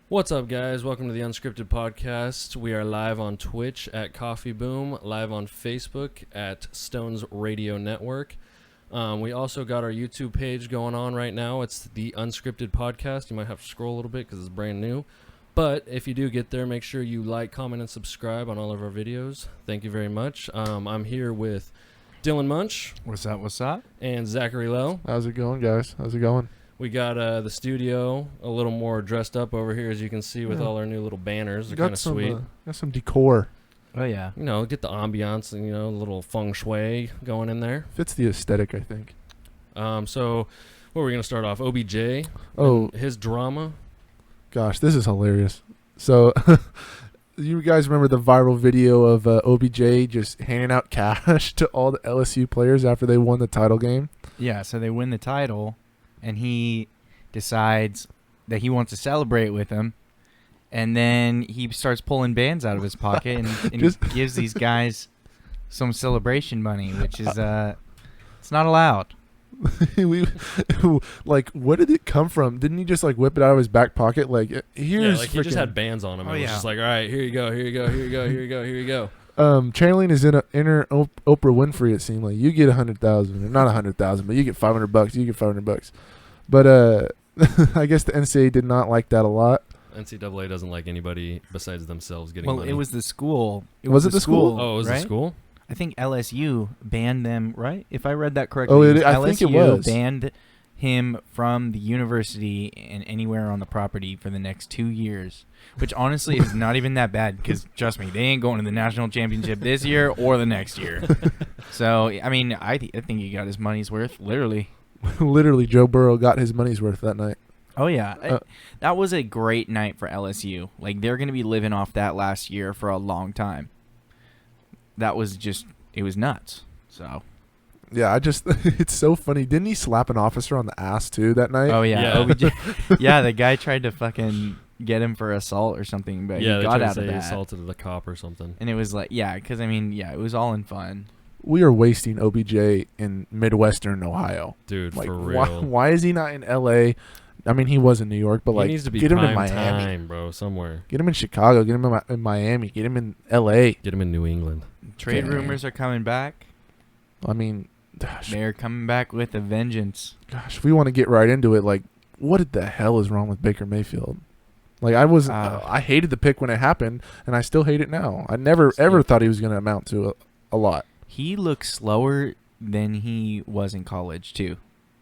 What's up, guys? Welcome to the Unscripted podcast. We are live on Twitch at Coffee Boom, live on Facebook at Stones Radio Network. We also got our YouTube page going on right now. It's the Unscripted podcast. You might have to scroll a little bit because it's brand new. But if you do get there, make sure you like, comment, and subscribe on all of our videos. Thank you very much. I'm here with Dylan Munch. What's up? What's up? And Zachary Lowe. How's it going, guys? How's it going? We got the studio a little more dressed up over here, as you can see, with all our new little banners. They're kind of sweet. Got some decor. Oh, yeah. You know, get the ambiance and, a little feng shui going in there. Fits the aesthetic, I think. So, where are we going to start off? OBJ. Oh. His drama. Gosh, this is hilarious. So, you guys remember the viral video of OBJ just handing out cash to all the LSU players after they won the title game? Yeah, so they win the title, and he decides that he wants to celebrate with them, and then he starts pulling bands out of his pocket and gives these guys some celebration money, which is it's not allowed. Like, what did it come from? Didn't he just whip it out of his back pocket? Here's he just had bands on him. It was just like, all right, here you go, here you go, here you go, here you go, here you go. Channeling is inner Oprah Winfrey. It seemed like you get 100,000, or not 100,000, but you get $500. You get $500. But I guess the NCAA did not like that a lot. NCAA doesn't like anybody besides themselves getting Well, money. it was the school. Was it the school? Oh, it was right? the school? I think LSU banned them, right? If I read that correctly. I think it was. Banned him from the university and anywhere on the property for the next 2 years, which honestly is not even that bad because, trust me, they ain't going to the national championship this year or the next year. So, I mean, I think he got his money's worth, literally. Literally, Joe Burrow got his money's worth that night. Oh, yeah. That was a great night for LSU. Like, they're going to be living off that last year for a long time. That was just, it was nuts. So, yeah, it's so funny. Didn't he slap an officer on the ass, too, that night? oh, yeah. Yeah. Yeah, the guy tried to fucking get him for assault or something, but Yeah, he they got tried to out say of he that. assaulted the cop or something. And it was like, yeah, because, I mean, yeah, it was all in fun. We are wasting OBJ in Midwestern Ohio. Dude, Like, for real. why is he not in L.A.? I mean, he was in New York, but he needs to be get him in prime Miami. time, bro, somewhere. Get him in Chicago. Get him in Miami. Get him in L.A. Get him in New England. Trade Okay. rumors are coming back. I mean, gosh, They're coming back with a vengeance. if we want to get right into it, what the hell is wrong with Baker Mayfield? I hated the pick when it happened, and I still hate it now. I never, ever thought he was going to amount to a lot. He looks slower than he was in college, too.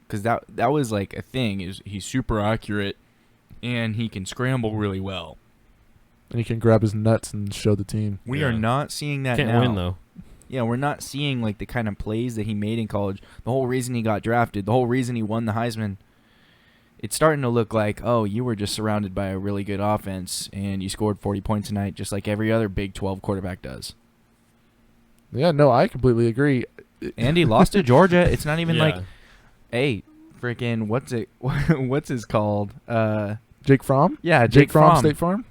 Because that was like a thing. He's super accurate, and he can scramble really well. And he can grab his nuts and show the team. We Yeah. are not seeing that Can't now. win, though. Yeah, we're not seeing like the kind of plays that he made in college. The whole reason he got drafted, the whole reason he won the Heisman. It's starting to look like, oh, you were just surrounded by a really good offense, and you scored 40 points a night just like every other Big 12 quarterback does. Yeah, no, I completely agree. And he lost to Georgia. It's not even Yeah. like, hey, freaking, what's his called? Jake Fromm? Yeah, Jake Fromm, Fromm. State Farm?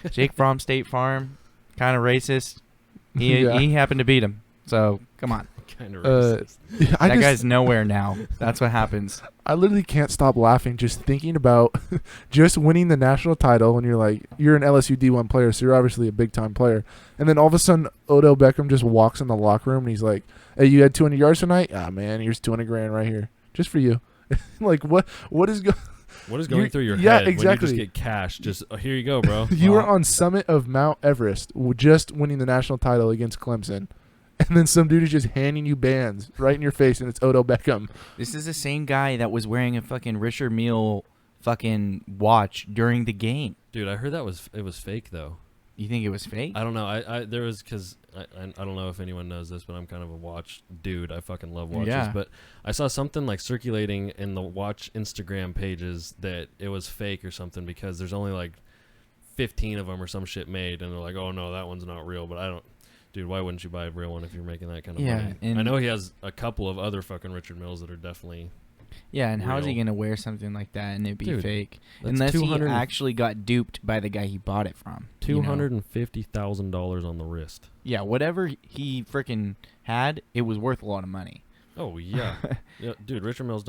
Jake Fromm, State Farm, kind of racist. He Yeah. he happened to beat him. So, come on. Kind of racist. That guy's nowhere now. That's what happens. I literally can't stop laughing just thinking about just winning the national title when you're an LSU D1 player, so you're obviously a big-time player. And then all of a sudden, Odell Beckham just walks in the locker room and he's like, hey, you had 200 yards tonight? Ah, man, here's 200 grand right here. Just for you. What is going What is going through your yeah, head exactly. when you just get cash? Just, here you go, bro. You were on summit of Mount Everest just winning the national title against Clemson. And then some dude is just handing you bands right in your face, and it's Odell Beckham. This is the same guy that was wearing a fucking Richard Mille fucking watch during the game. Dude, I heard it was fake, though. You think it was fake? I don't know. There was, because I don't know if anyone knows this, but I'm kind of a watch dude. I fucking love watches. Yeah. But I saw something like circulating in the watch Instagram pages that it was fake or something because there's only like 15 of them or some shit made. And they're like, oh, no, that one's not real. But I don't. Dude, why wouldn't you buy a real one if you're making that kind of money? and I know he has a couple of other fucking Richard Milles that are definitely yeah, and how is he real. going to wear something like that and it be Dude, fake? that's Unless he 200 actually got duped by the guy he bought it from. you know? $250,000 on the wrist. Yeah, whatever he freaking had, it was worth a lot of money. Oh yeah, yeah, dude. Richard Milles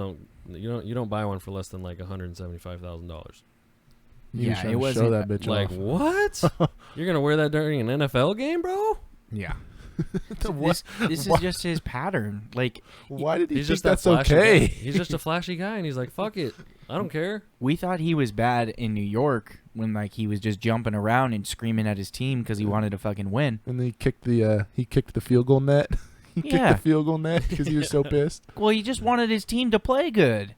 you don't buy one for less than like $175,000. He was Yeah, trying it to wasn't show that bitch Like, off. what? You're going to wear that during an NFL game, bro? Yeah. What? This is just his pattern. Like, Why did he He's think just that that's flashy okay? guy. He's just a flashy guy, and he's like, fuck it. I don't care. we thought he was bad in New York when like he was just jumping around and screaming at his team because he wanted to fucking win. And then he kicked the field goal net. He kicked Yeah. the field goal net because he was so pissed. Well, he just wanted his team to play good.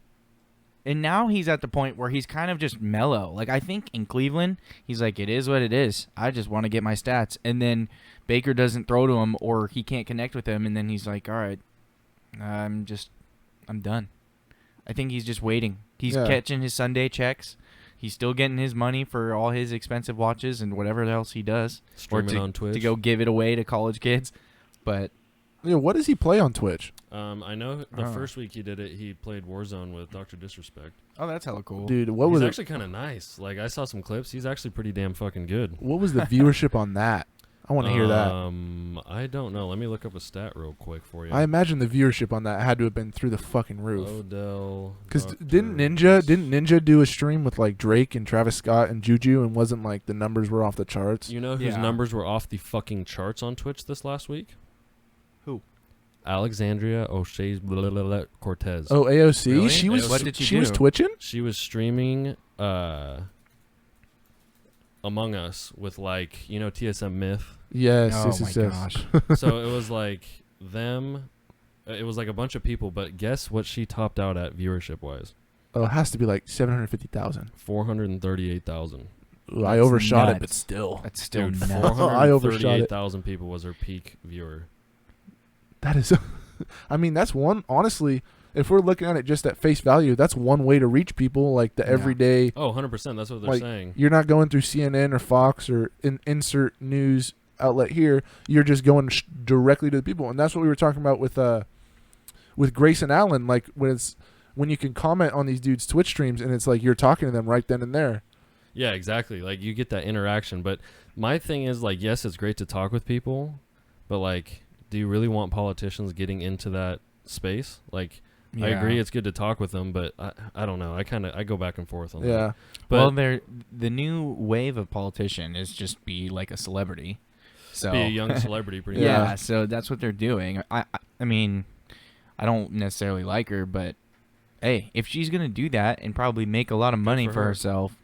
And now he's at the point where he's kind of just mellow. Like, I think in Cleveland, he's like, it is what it is. I just want to get my stats. And then Baker doesn't throw to him or he can't connect with him. And then he's like, all right, I'm done. I think he's just waiting. He's catching his Sunday checks. He's still getting his money for all his expensive watches and whatever else he does. Streaming on Twitch. To go give it away to college kids. But Yeah, what does he play on Twitch? I know the first week he did it, he played Warzone with Dr. Disrespect. oh, that's hella cool. Dude, what He's was actually kind of nice. Like, I saw some clips. He's actually pretty damn fucking good. what was the viewership on that? I want to hear that. I don't know. Let me look up a stat real quick for you. I imagine the viewership on that had to have been through the fucking roof. Odell. Because Dr. didn't Ninja do a stream with like Drake and Travis Scott and Juju and wasn't like the numbers were off the charts? You know whose Yeah. numbers were off the fucking charts on Twitch this last week? Who? Alexandria O'Shea's Cortez. Oh, AOC. Really? She was. What did she She was do? twitching. She was streaming Among Us with, like, you know, TSM Myth. Yes. Oh yes, my yes, yes. gosh. So it was like them. It was like a bunch of people, but guess what she topped out at viewership wise? Oh, it has to be like 750,000. 438,000. Ooh, I That's overshot it, nuts. but still, That's still Dude, nuts. I overshot it. 438,000 people was her peak viewer. that is. I mean, that's one. Honestly, if we're looking at it just at face value, that's one way to reach people. Like the Yeah. everyday. Oh, 100%. That's what they're Like, saying. You're not going through CNN or Fox or insert news outlet here. You're just going directly to the people, and that's what we were talking about with Grayson Allen. Like when you can comment on these dudes' Twitch streams, and it's like you're talking to them right then and there. Yeah, exactly. Like, you get that interaction. But my thing is, like, yes, it's great to talk with people, but, like, do you really want politicians getting into that space? Like, I agree it's good to talk with them, but I don't know. I go back and forth on that. Yeah. But Well, the new wave of politician is just be like a celebrity. So be a young celebrity pretty yeah, much. so that's what they're doing. I mean, I don't necessarily like her, but hey, if she's gonna do that and probably make a lot of money for for her. herself,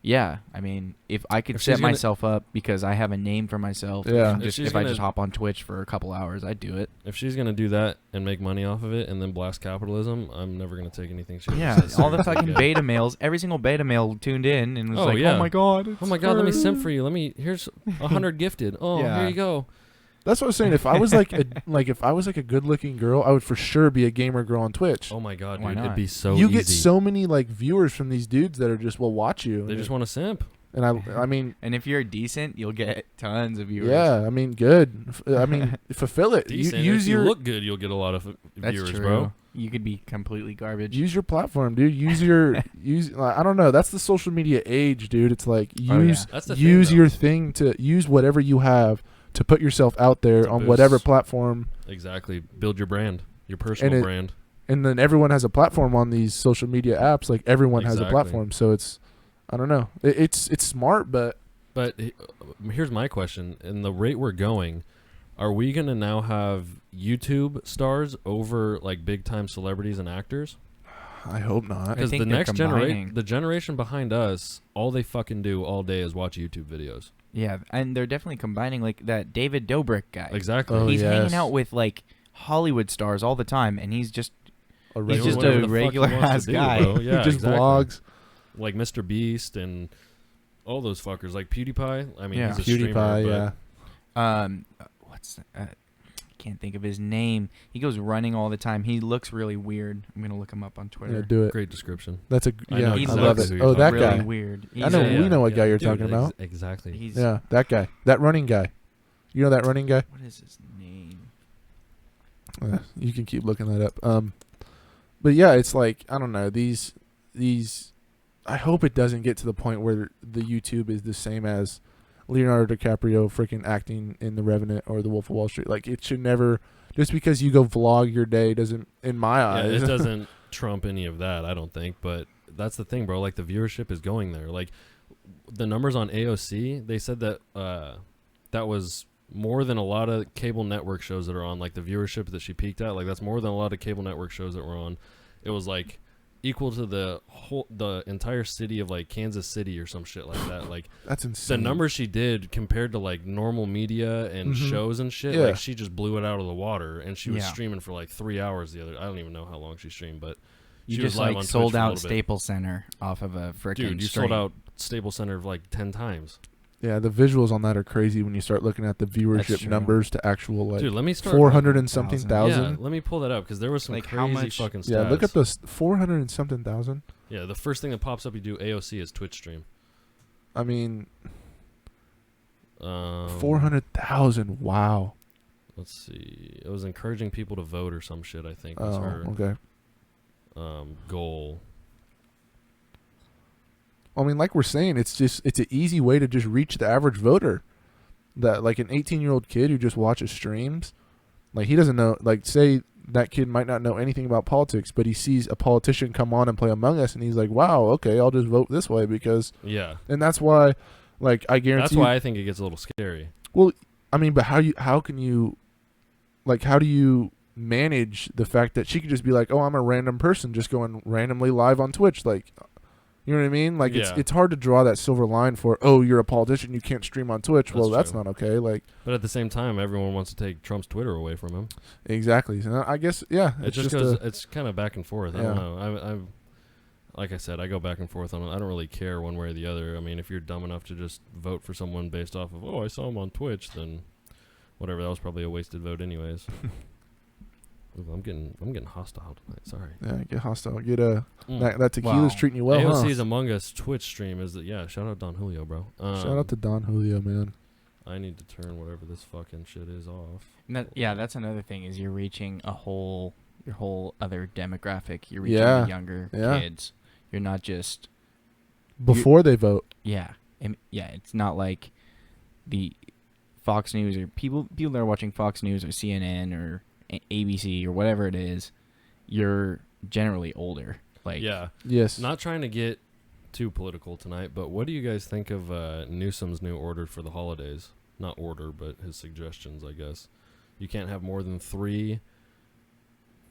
yeah. I mean, if I could If she's set gonna- myself up because I have a name for myself, Yeah. and If she's if I gonna- just hop on Twitch for a couple hours, I'd do it. If she's going to do that and make money off of it and then blast capitalism, I'm never going to take anything she Yeah, says all the seriously fucking again. beta males, every single beta male tuned in and was Oh, like, yeah. "Oh my god, Oh my god, let me simp for you. Here's 100 gifted. Oh, Yeah. here you go. That's what I was saying. If I was like if I was like a good-looking girl, I would for sure be a gamer girl on Twitch. Oh my god, Why dude. not? It'd be so you easy. get so many like viewers from these dudes that are just will watch you. They just want to simp. and I mean, And if you're decent, you'll get tons of viewers." yeah, I mean, good. I mean, fulfill it. Decent. Use If your you look good, you'll get a lot of that's viewers, true. bro. You could be completely garbage. use your platform, dude. Use your I don't know. That's the social media age, dude. It's like Oh, yeah. use That's the use thing, your though. thing to use whatever you have to put yourself out there To on boost. whatever platform, Exactly. Build your brand, your personal brand. and then everyone has a platform on these social media apps. Like everyone has a Exactly. platform, so it's I don't know. It's smart, but But here's my question. In the rate we're going, are we going to now have YouTube stars over, like, big-time celebrities and actors? I hope not. Because think the they're next combining. generation, the generation behind us, all they fucking do all day is watch YouTube videos. Yeah, and they're definitely combining like that David Dobrik guy. Exactly. Oh, He's yes. hanging out with like Hollywood stars all the time, and he's just A He's Doing just whatever a the fuck he regular wants to ass do, guy. bro. Yeah, he just exactly. vlogs. Like Mr. Beast and all those fuckers. Like PewDiePie. I mean, Yeah. he's a streamer, PewDiePie, but yeah. what's can't think of his name. He goes running all the time. He looks really weird. I'm gonna look him up on Twitter. Yeah, do it. great description. That's I yeah. know I exactly love who it. you're Oh, that talking really guy. weird. I know. He's, We know what guy you're Dude, talking about. Exactly. He's Yeah, that guy. That running guy. You know that running guy? what is his name? You can keep looking that up. But yeah, it's like I don't know these. I hope it doesn't get to the point where the YouTube is the same as Leonardo DiCaprio freaking acting in The Revenant or The Wolf of Wall Street. Like it should never. Just because you go vlog your day doesn't, in my Yeah, eyes, it doesn't trump any of that, I don't think. But that's the thing, bro. Like, the viewership is going there. Like, the numbers on AOC, they said that that was more than a lot of cable network shows that are on, like the viewership that she peaked at. Like that's more than a lot of cable network shows that were on. It was like equal to the entire city of like Kansas City or some shit like that. Like that's insane. The numbers she did compared to like normal media and shows and shit, like she just blew it out of the water. And she was streaming for like 3 hours the other. I don't even know how long she streamed, but you she just was live like on sold Twitch out Staples Center off of a freaking. Dude, you sold out Staples Center like 10 times. Yeah, the visuals on that are crazy when you start looking at the viewership numbers to actual like. Dude, let me start 400 and something thousand. Yeah, let me pull that up because there was some like crazy fucking stats. Yeah, look at those 400 and something thousand. Yeah, the first thing that pops up you do AOC is Twitch stream. I mean, 400,000. Wow. Let's see. It was encouraging people to vote or some shit. I think was Oh, her okay. Goal. I mean, like we're saying, it's an easy way to just reach the average voter. That like an 18-year-old kid who just watches streams, like he doesn't know. Like say that kid might not know anything about politics, but he sees a politician come on and play Among Us, and he's like, "Wow, okay, I'll just vote this way because." Yeah. And that's why, like, I guarantee. That's why I think it gets a little scary. Well, I mean, but how do you manage the fact that she could just be like, "Oh, I'm a random person just going randomly live on Twitch," like. You know what I mean? Like it's hard to draw that silver line for, oh, you're a politician, you can't stream on Twitch. That's not okay. Like, but at the same time, everyone wants to take Trump's Twitter away from him. Exactly. So I guess it just goes. It's kind of back and forth. I don't know. I'm like I said, I go back and forth on it. I don't really care one way or the other. I mean, if you're dumb enough to just vote for someone based off of, oh, I saw him on Twitch, then whatever. That was probably a wasted vote, anyways. Ooh, I'm getting hostile tonight. Sorry. Yeah, get hostile. Get that tequila's treating you well. AOC's Among Us Twitch stream is that. Yeah, shout out Don Julio, bro. Shout out to Don Julio, man. I need to turn whatever this fucking shit is off. And that's another thing is you're reaching your whole other demographic. You're reaching the younger kids. You're not just before they vote. Yeah, it's not like the Fox News or people that are watching Fox News or CNN or ABC or whatever it is. You're generally older. Like yes. Not trying to get too political tonight, but what do you guys think of Newsom's new order for the holidays? Not order, but his suggestions, I guess. You can't have more than 3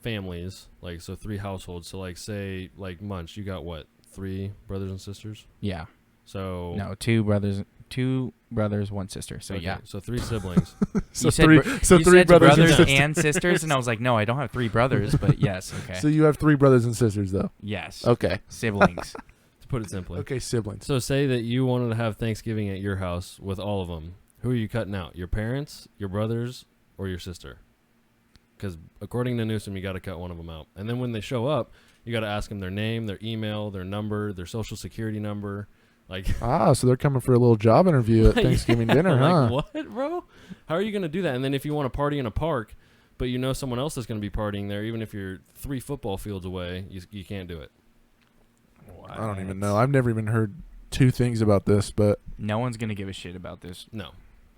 families, like so 3 households. So like say like Munch, you got what? 3 brothers and sisters? Yeah. So no, 2 brothers, 1 sister. So okay, yeah. So 3 siblings. So you said 3 brothers and sisters, and I was like, no, I don't have 3 brothers, but yes, okay. So you have 3 brothers and sisters, though. Yes. Okay. Siblings. To put it simply. Okay, siblings. So say that you wanted to have Thanksgiving at your house with all of them. Who are you cutting out? Your parents, your brothers, or your sister? Because according to Newsom, you got to cut one of them out. And then when they show up, you got to ask them their name, their email, their number, their social security number. Like so they're coming for a little job interview at Thanksgiving dinner, huh? Like, what, bro? How are you going to do that? And then if you want to party in a park, but you know someone else is going to be partying there, even if you're 3 football fields away, you can't do it. I don't even know. I've never even heard 2 things about this, but no one's going to give a shit about this. No.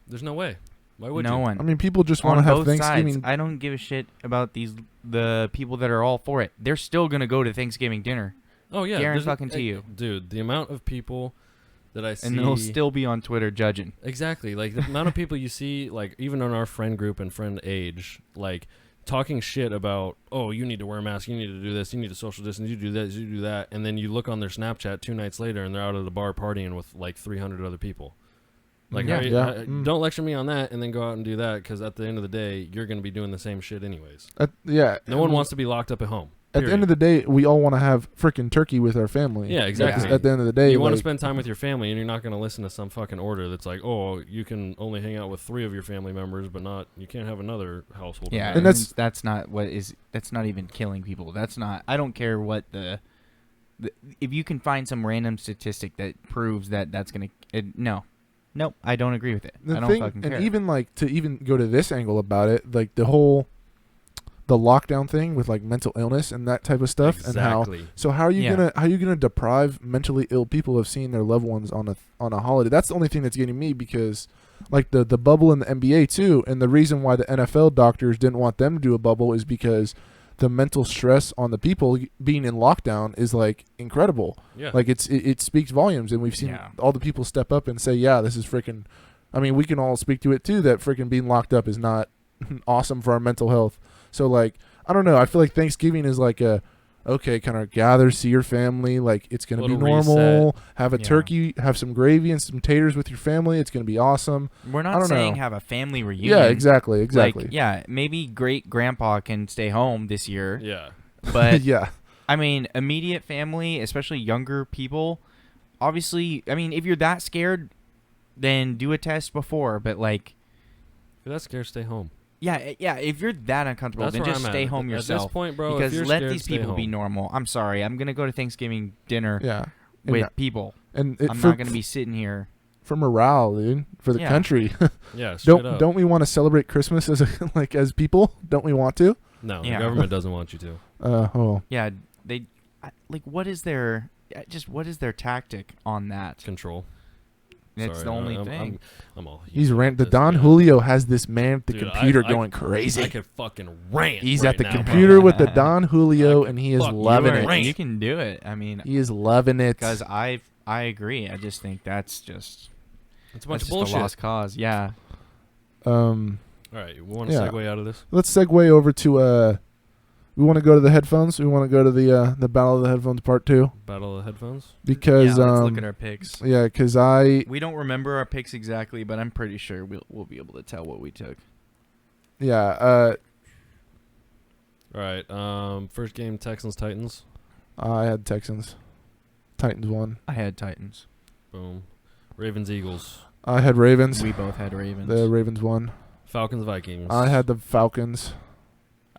There's no way. Why would no you? one. I mean, people just want to have Thanksgiving. Sides, I don't give a shit about the people that are all for it. They're still going to go to Thanksgiving dinner. Oh, yeah. Guarantee you. Dude, the amount of people that I see. And they'll still be on Twitter judging. Exactly. Like, the amount of people you see, like, even on our friend group and friend age, like, talking shit about, oh, you need to wear a mask, you need to do this, you need to social distance, you do this, you do that. And then you look on their Snapchat 2 nights later and they're out at a bar partying with, like, 300 other people. Like, don't lecture me on that and then go out and do that because at the end of the day, you're going to be doing the same shit anyways. No one wants to be locked up at home. At the end of the day, we all want to have freaking turkey with our family. Yeah, exactly. At the end of the day, you want to spend time with your family, and you're not going to listen to some fucking order that's like, oh, you can only hang out with 3 of your family members, but you can't have another household. Yeah, member. and that's not even killing people. That's not. I don't care what if you can find some random statistic that proves that's gonna. Nope, I don't agree with it. I don't fucking care. And even like to even go to this angle about it, like the lockdown thing with like mental illness and that type of stuff, exactly. And how are you gonna deprive mentally ill people of seeing their loved ones on a holiday? That's the only thing that's getting me because like the bubble in the NBA too, and the reason why the NFL doctors didn't want them to do a bubble is because the mental stress on the people being in lockdown is like incredible. Yeah. Like it speaks volumes, and we've seen all the people step up and say, yeah, this is freaking. I mean, we can all speak to it too, that freaking being locked up is not awesome for our mental health. So like, I don't know. I feel like Thanksgiving is like okay, kind of gather, see your family. Like, it's going to be normal. Reset. Have a turkey, have some gravy and some taters with your family. It's going to be awesome. We're not saying have a family reunion. Yeah, exactly. Like, yeah, maybe great grandpa can stay home this year. Yeah. But, yeah. I mean, immediate family, especially younger people, obviously, I mean, if you're that scared, then do a test before. But, like, if you're that scared, stay home. Yeah, if you're that uncomfortable, then just stay home yourself. At this point, bro, because if you're let scared, these people be normal. I'm sorry. I'm going to go to Thanksgiving dinner with people. And I'm not going to be sitting here. For morale, dude. For the country. Yeah, straight up. Don't we want to celebrate Christmas as as people? Don't we want to? No, the government doesn't want you to. Yeah, what is their tactic on that? Control. It's the only thing. I'm all. He's rant. The Don Julio has this man at the computer going I crazy. I could fucking rant. He's right at the now, computer bro. with the Don Julio, and he is loving it. You can do it. I mean, he is loving it. Because I agree. I just think that's just. It's a bunch of bullshit. bullshit. A lost cause. Yeah. All right, we want to segue out of this. Let's segue over to we want to go to the headphones. We want to go to the Battle of the Headphones Part 2. Battle of the Headphones? Because let's look at our picks. Yeah, because we don't remember our picks exactly, but I'm pretty sure we'll be able to tell what we took. Yeah. All right. First game, Texans-Titans. I had Texans. Titans won. I had Titans. Boom. Ravens-Eagles. I had Ravens. We both had Ravens. The Ravens won. Falcons-Vikings. I had the Falcons.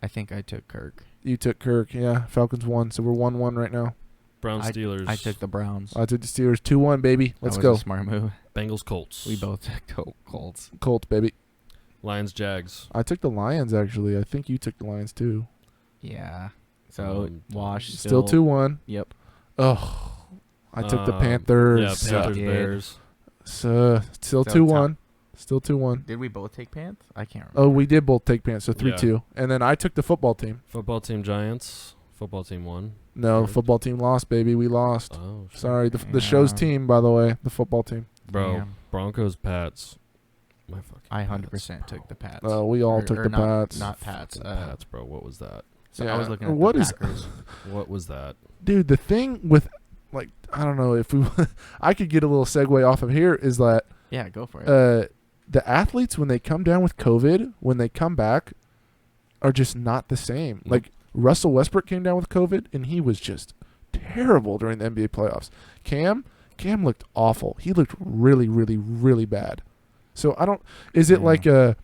I think I took Kirk. You took Kirk, yeah. Falcons won, so we're 1-1 right now. Browns-Steelers. I took the Browns. I took the Steelers 2-1, baby. Let's that go. was a smart move. Bengals-Colts. We both took Colts. Colts, baby. Lions-Jags. I took the Lions, actually. I think you took the Lions, too. Yeah. So, wash. Still 2-1. Yep. Oh, I took the Panthers. Yeah, Panthers-Bears. So, still 2-1. Still 2-1. Did we both take Pants? I can't remember. Oh, we did both take Pants, so 3-2. And then I took the football team. Football team Giants. Football team won. No, football team lost, baby. We lost. Oh, shit. Sorry, the show's team, by the way, the football team. Bro, Broncos, Pats. My fucking I 100% took the Pats. We all took the Pats. Not Pats. Pats, bro. What was that? So I was looking at what the is Packers. What was that? Dude, the thing with, like, I don't know if we, I could get a little segue off of here is that. Yeah, go for it. The athletes, when they come down with COVID, when they come back, are just not the same. Nope. Like, Russell Westbrook came down with COVID, and he was just terrible during the NBA playoffs. Cam looked awful. He looked really, really, really bad. So I don't. Is it like a?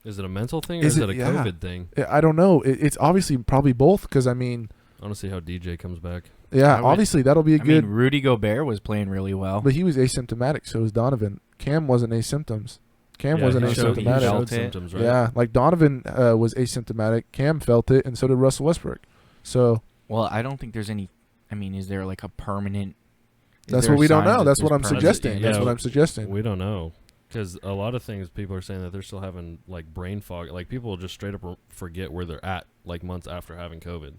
Is it a mental thing or is it a COVID thing? I don't know. It's obviously probably both because I mean. I want to see how DJ comes back. Yeah, obviously that'll be a good. I mean, Rudy Gobert was playing really well, but he was asymptomatic. So was Donovan. Cam wasn't asymptoms. Cam Yeah, wasn't he showed asymptomatic. symptoms, right? Yeah, like Donovan was asymptomatic. Cam felt it, and so did Russell Westbrook. So. Well, I don't think there's any. I mean, is there like a permanent? That's what we don't know. That's what I'm suggesting. That's what I'm suggesting. We don't know. Because a lot of things, people are saying that they're still having, like, brain fog. Like, people will just straight up forget where they're at, like, months after having COVID.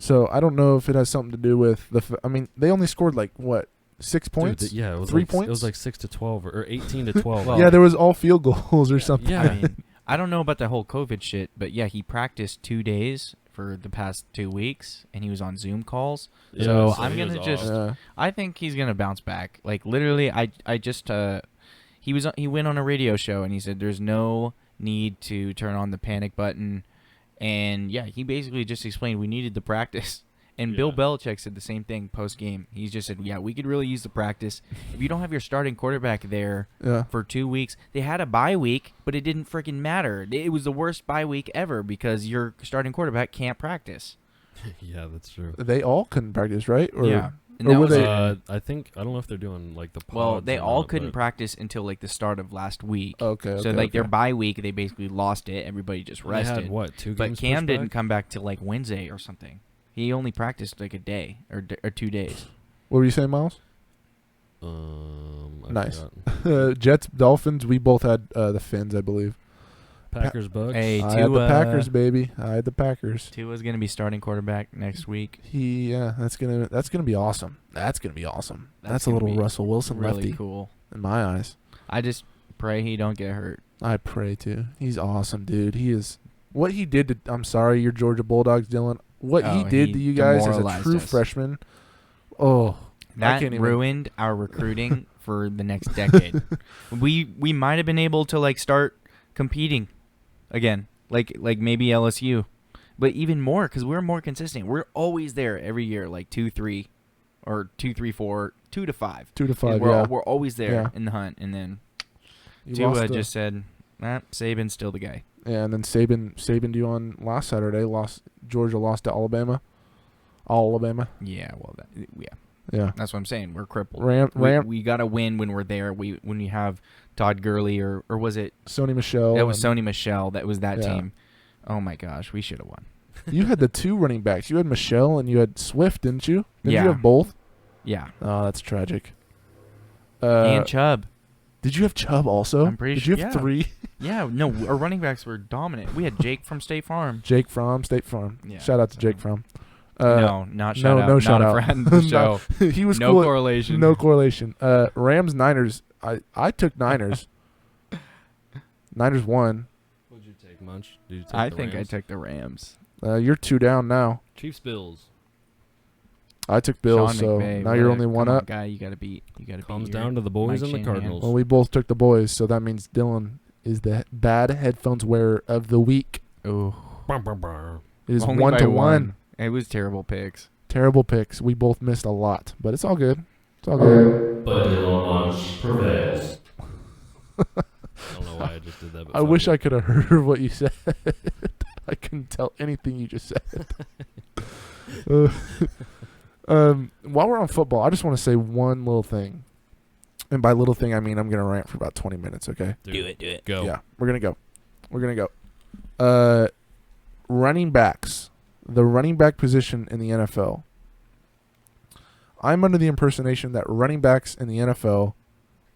So, I don't know if it has something to do with I mean, they only scored, like, what, 6 points? Dude, it was 3 like, points? It was like 6 to 12 or 18 to 12. Well, yeah, there was all field goals or something. Yeah. I mean, I don't know about the whole COVID shit, but yeah, he practiced 2 days for the past 2 weeks, and he was on Zoom calls. Yeah, so so I'm he gonna was just. off. I think he's gonna bounce back. Like literally, I just he went on a radio show and he said there's no need to turn on the panic button, and yeah, he basically just explained we needed the practice. And Bill Belichick said the same thing post game. He just said, "Yeah, we could really use the practice. If you don't have your starting quarterback there for 2 weeks, they had a bye week, but it didn't freaking matter. It was the worst bye week ever because your starting quarterback can't practice." Yeah, that's true. They all couldn't practice, right? Or, yeah. And or that were was they? I think I don't know if they're doing like the pods. Well, they or all not, couldn't but practice until like the start of last week. Okay. So like their bye week, they basically lost it. Everybody just They rested. had what, 2 But games? Cam pushed didn't back? come back till like Wednesday or something. He only practiced like a day or 2 days. What were you saying, Miles? I Nice. forgot. Jets, Dolphins. We both had the Finns, I believe. Packers Bucks. Hey, I had the Tua. Packers, baby. I had the Packers. Tua's gonna be starting quarterback next week. That's gonna be awesome. That's gonna be awesome. That's a gonna little be Russell Wilson really lefty cool. in my eyes. I just pray he don't get hurt. I pray too. He's awesome, dude. He is. What he did to, I'm sorry, your Georgia Bulldogs, Dylan. What he did to you guys as a demoralized true us. freshman. Oh, I That can't even. ruined our recruiting for the next decade. We might have been able to like start competing again, like maybe LSU, but even more because we're more consistent. We're always there every year, like 2-3, or 2-3-4, 2-5. 2-5. We're Yeah. we're always there Yeah. in the hunt, and then You Tua lost just said, Saban's still the guy. Yeah, and then Saban you on last Saturday. Georgia lost to Alabama. Yeah, well, yeah. Yeah. That's what I'm saying. We're crippled. We gotta win when we're there. When we have Todd Gurley or was it Sony Michel. That was Sony Michel. That was that Yeah. team. Oh my gosh, we should have won. You had the two running backs. You had Michel and you had Swift, didn't you? Didn't Yeah. you have both? Yeah, Oh, that's tragic. and Chubb. Did you have Chubb also? I'm pretty Did sure- you have yeah. 3? Yeah, no, our running backs were dominant. We had Jake from State Farm. Jake from State Farm. Yeah, Shout out to so- Jake from. No, not shout out. No not shout a out. friend of the show. He was No cool. correlation. No correlation. Rams Niners. I took Niners. Niners won. Would you take Munch? Did you take I the think I Rams? took the Rams. You're 2 down now. Chiefs Bills. I took Bills, Sean so McVay, now what you're a- only one come on, up. guy, you gotta beat. Comes your down to the boys Mike and the Shanahan. Cardinals. Well, we both took the boys, so that means Dylan is the bad headphones wearer of the week. Oh, It is only 1 by to 1. It was terrible picks. Terrible picks. We both missed a lot, but it's all good. It's all good. But Dylan Munch prevails. I don't know why I just did that. But I wish I could have heard what you said. I couldn't tell anything you just said. While we're on football, I just want to say one little thing. And by little thing, I mean I'm going to rant for about 20 minutes, okay? Do it. Go. Yeah, we're going to go. Running backs. The running back position in the NFL. I'm under the impersonation that running backs in the NFL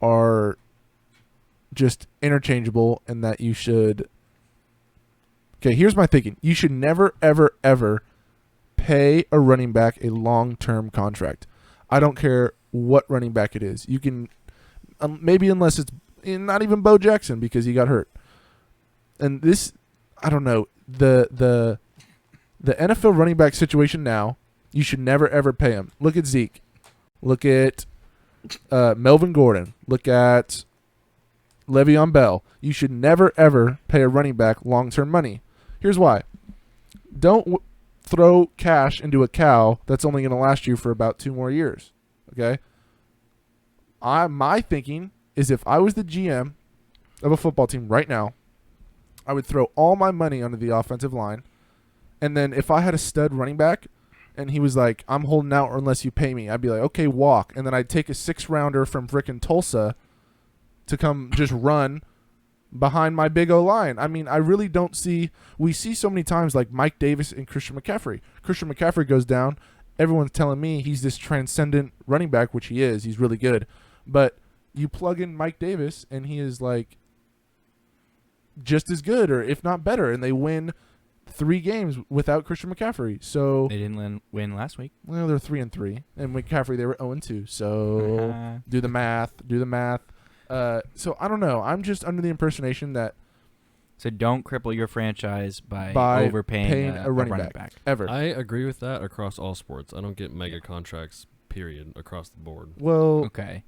are just interchangeable and that you should... Okay, here's my thinking. You should never, ever, ever pay a running back a long-term contract. I don't care what running back it is. You can... maybe unless it's not even Bo Jackson because he got hurt. And this... I don't know. The NFL running back situation now, you should never, ever pay him. Look at Zeke. Look at Melvin Gordon. Look at Le'Veon Bell. You should never, ever pay a running back long-term money. Here's why. Don't throw cash into a cow that's only going to last you for about 2 more years. Okay? My thinking is if I was the GM of a football team right now, I would throw all my money onto the offensive line. And then if I had a stud running back and he was like, I'm holding out unless you pay me, I'd be like, okay, walk. And then I'd take a 6-rounder from frickin' Tulsa to come just run behind my big O-line. I mean, I really don't see – we see so many times like Mike Davis and Christian McCaffrey. Christian McCaffrey goes down. Everyone's telling me he's this transcendent running back, which he is. He's really good. But you plug in Mike Davis and he is like just as good or if not better, and they win 3 games without Christian McCaffrey. So They didn't win last week. well, they're 3-3, and McCaffrey they were 0-2. So do the math. So I don't know. I'm just under the impersonation that So don't cripple your franchise by paying overpaying a running back ever. I agree with that across all sports. I don't get mega contracts, period, across the board. Well, Okay.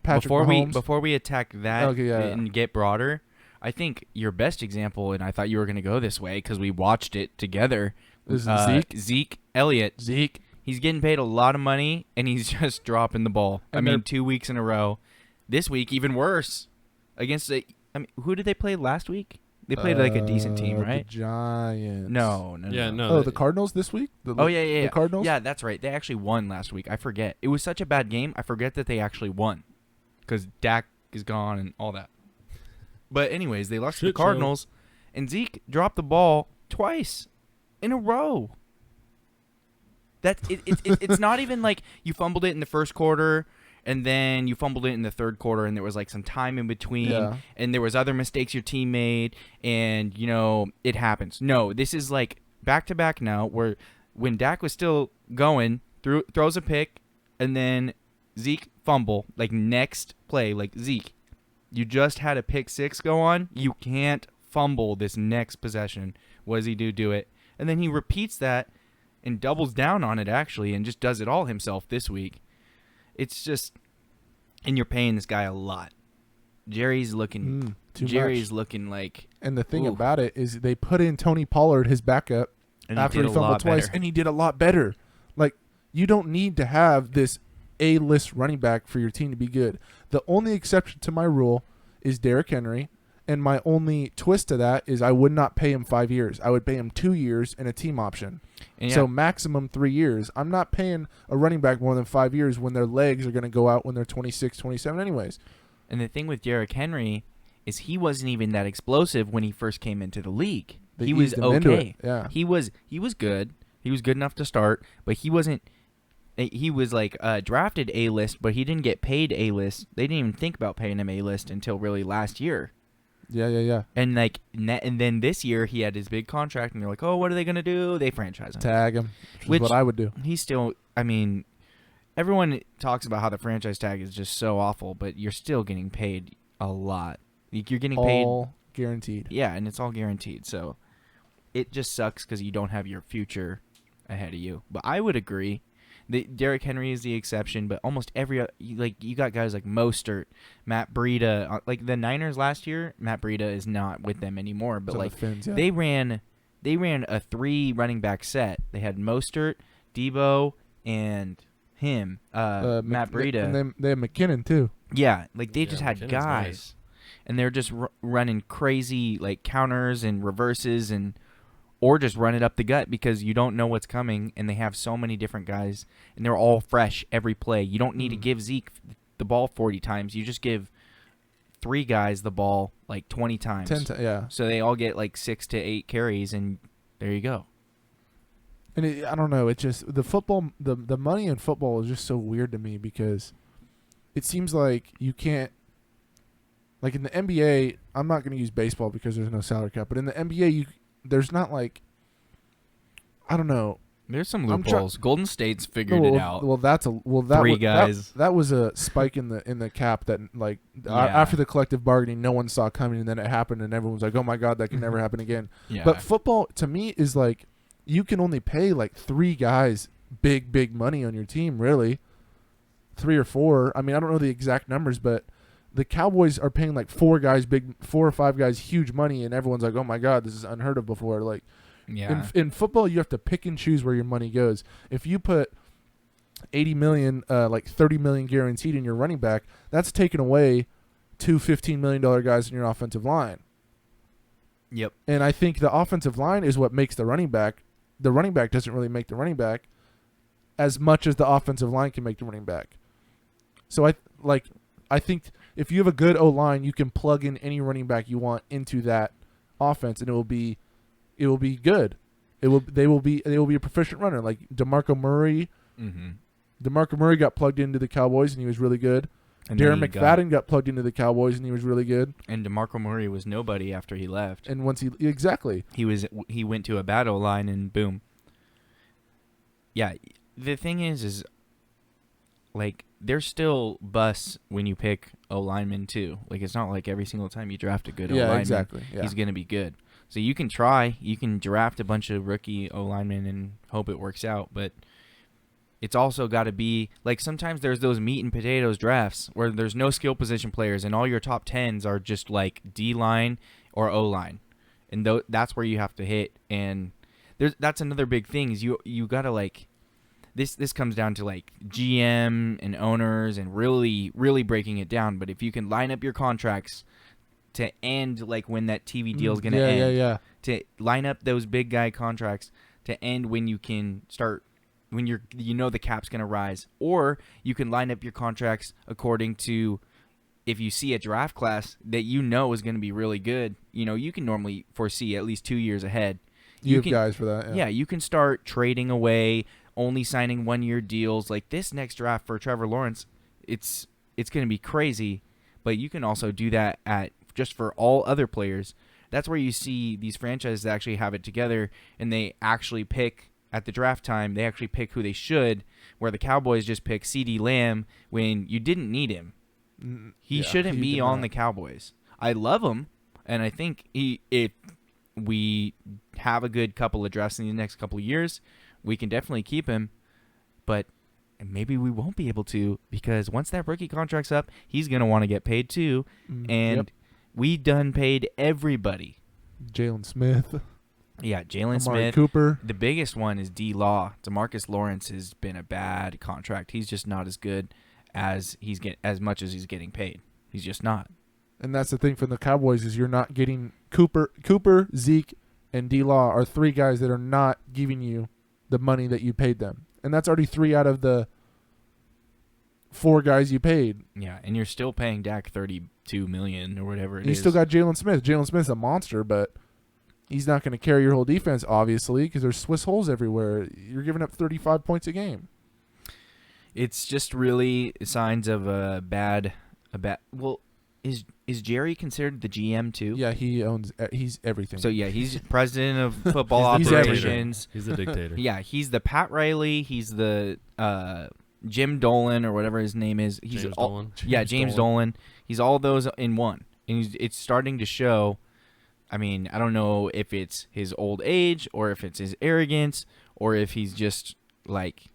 Patrick Mahomes. Before we attack that Okay, yeah. and get broader, I think your best example, and I thought you were going to go this way because we watched it together. Is Zeke Elliott. Zeke. He's getting paid a lot of money, and he's just dropping the ball. And I mean, 2 weeks in a row. This week, even worse. Who did they play last week? They played like a decent team, right? The Giants. No. Yeah, no. Oh, the Cardinals this week? Yeah. The Cardinals? Yeah, that's right. They actually won last week. I forget. It was such a bad game. I forget that they actually won because Dak is gone and all that. But anyways, they lost to the Shit show. Cardinals, and Zeke dropped the ball twice in a row. It's not even like you fumbled it in the first quarter and then you fumbled it in the third quarter, and there was like some time in between, Yeah. and there was other mistakes your team made, and it happens. No, this is like back to back now, where when Dak was still going, throws a pick, and then Zeke fumble, like next play, like Zeke, you just had a pick six go on, you can't fumble this next possession. What does he do? Do it, and then he repeats that and doubles down on it actually, and just does it all himself this week. It's just, and you're paying this guy a lot. Jerry's looking looking like. And the thing ooh. about it is they put in Tony Pollard, his backup, And after he fumbled twice, and he did a lot better. Like, you don't need to have this A-list running back for your team to be good. The only exception to my rule is Derrick Henry, and my only twist to that is I would not pay him 5 years. I would pay him 2 years and a team option. So maximum 3 years. I'm not paying a running back more than 5 years when their legs are going to go out when they're 26, 27 anyways. And the thing with Derrick Henry is he wasn't even that explosive when he first came into the league. He was okay. Yeah. He was good. He was good enough to start, but he wasn't. He was like drafted A-list, but he didn't get paid A-list. They didn't even think about paying him A-list until really last year. Yeah. And and then this year he had his big contract, and they're like, "Oh, what are they gonna do?" They franchise him. Tag him, which is what I would do. He's still. I mean, everyone talks about how the franchise tag is just so awful, but you're still getting paid a lot. You're getting paid all guaranteed. Yeah, and it's all guaranteed. So it just sucks because you don't have your future ahead of you. But I would agree. Derrick Henry is the exception, but almost every you got guys like Mostert, Matt Breida, like the Niners last year. Matt Breida is not with them anymore, but like Fins, yeah. they ran a 3 running back set. They had Mostert, Debo, and him, Matt Breida, and then they have McKinnon too. Yeah, like they just had McKinnon's guys, nice. And they're just running crazy like counters and reverses or just run it up the gut because you don't know what's coming, and they have so many different guys, and they're all fresh every play. You don't need to give Zeke the ball 40 times. You just give 3 guys the ball like 20 times. 10 yeah. So they all get like 6 to 8 carries, and there you go. And I don't know. It just the money in football is just so weird to me because it seems like you can't. Like in the NBA, I'm not going to use baseball because there's no salary cap, but in the NBA, there's not like, I don't know. There's some loopholes. Golden State's figured it out. Well, that 3 guys. That was a spike in the cap that like after the collective bargaining, no one saw coming, and then it happened, and everyone's like, "Oh my God, that can never happen again." Yeah. But football to me is like you can only pay like 3 guys big money on your team, really, 3 or 4. I mean, I don't know the exact numbers, but the Cowboys are paying like 4 or 5 guys huge money, and everyone's like, "Oh my God, this is unheard of before." Like, in football, you have to pick and choose where your money goes. If you put 80 million, like 30 million guaranteed in your running back, that's taken away 2 $15 million guys in your offensive line. Yep. And I think the offensive line is what makes the running back. The running back doesn't really make the running back as much as the offensive line can make the running back. So I think if you have a good O-line, you can plug in any running back you want into that offense, and it will be good. They will be a proficient runner. Like DeMarco Murray. Mm-hmm. DeMarco Murray got plugged into the Cowboys, and he was really good. And Darren McFadden got plugged into the Cowboys, and he was really good. And DeMarco Murray was nobody after he left. And once exactly, he went to a bad O-line, and boom. Yeah, the thing is like there's still busts when you pick O-linemen too. Like it's not like every single time you draft a good O-lineman, exactly. Yeah. he's gonna be good. So you can try. You can draft a bunch of rookie O-linemen and hope it works out, but it's also got to be like sometimes there's those meat and potatoes drafts where there's no skill position players and all your top 10s are just like D-line or O-line. And that's where you have to hit. And that's another big thing is you got to like this comes down to like GM and owners and really, really breaking it down. But if you can line up your contracts to end like when that TV deal is going to end, to line up those big guy contracts to end when you can start when the cap's going to rise, or you can line up your contracts according to if you see a draft class that is going to be really good. You can normally foresee at least 2 years ahead. You have guys for that. Yeah, you can start trading away, only signing 1-year deals. Like this next draft for Trevor Lawrence, it's going to be crazy. But you can also do that just for all other players. That's where you see these franchises actually have it together, and they actually pick at the draft time. They actually pick who they should, where the Cowboys just pick CeeDee Lamb when you didn't need him. He shouldn't be on the Cowboys. I love him, and I think if we have a good couple of drafts in the next couple of years, we can definitely keep him. But maybe we won't be able to, because once that rookie contract's up, he's going to want to get paid too. And we done paid everybody. Jalen Smith. Yeah, Jalen Amari Smith. Cooper. The biggest one is D-Law. DeMarcus Lawrence has been a bad contract. He's just not as good as as much as he's getting paid. He's just not. And that's the thing for the Cowboys is you're not getting Cooper, Zeke, and D-Law are 3 guys that are not giving you the money that you paid them. And that's already 3 out of the 4 guys you paid. Yeah, and you're still paying Dak $32 million or whatever it is. You still got Jalen Smith. Jalen Smith's a monster, but he's not going to carry your whole defense, obviously, because there's Swiss holes everywhere. You're giving up 35 points a game. It's just really signs of a bad. Well, is Jerry considered the GM too? Yeah, he's everything. So yeah, he's president of football He's operations. He's the dictator. Yeah, he's the Pat Riley. He's the Jim Dolan or whatever his name is. He's James all, Dolan. Yeah, James Dolan. He's all those in one, and it's starting to show. I mean, I don't know if it's his old age or if it's his arrogance or if he's just like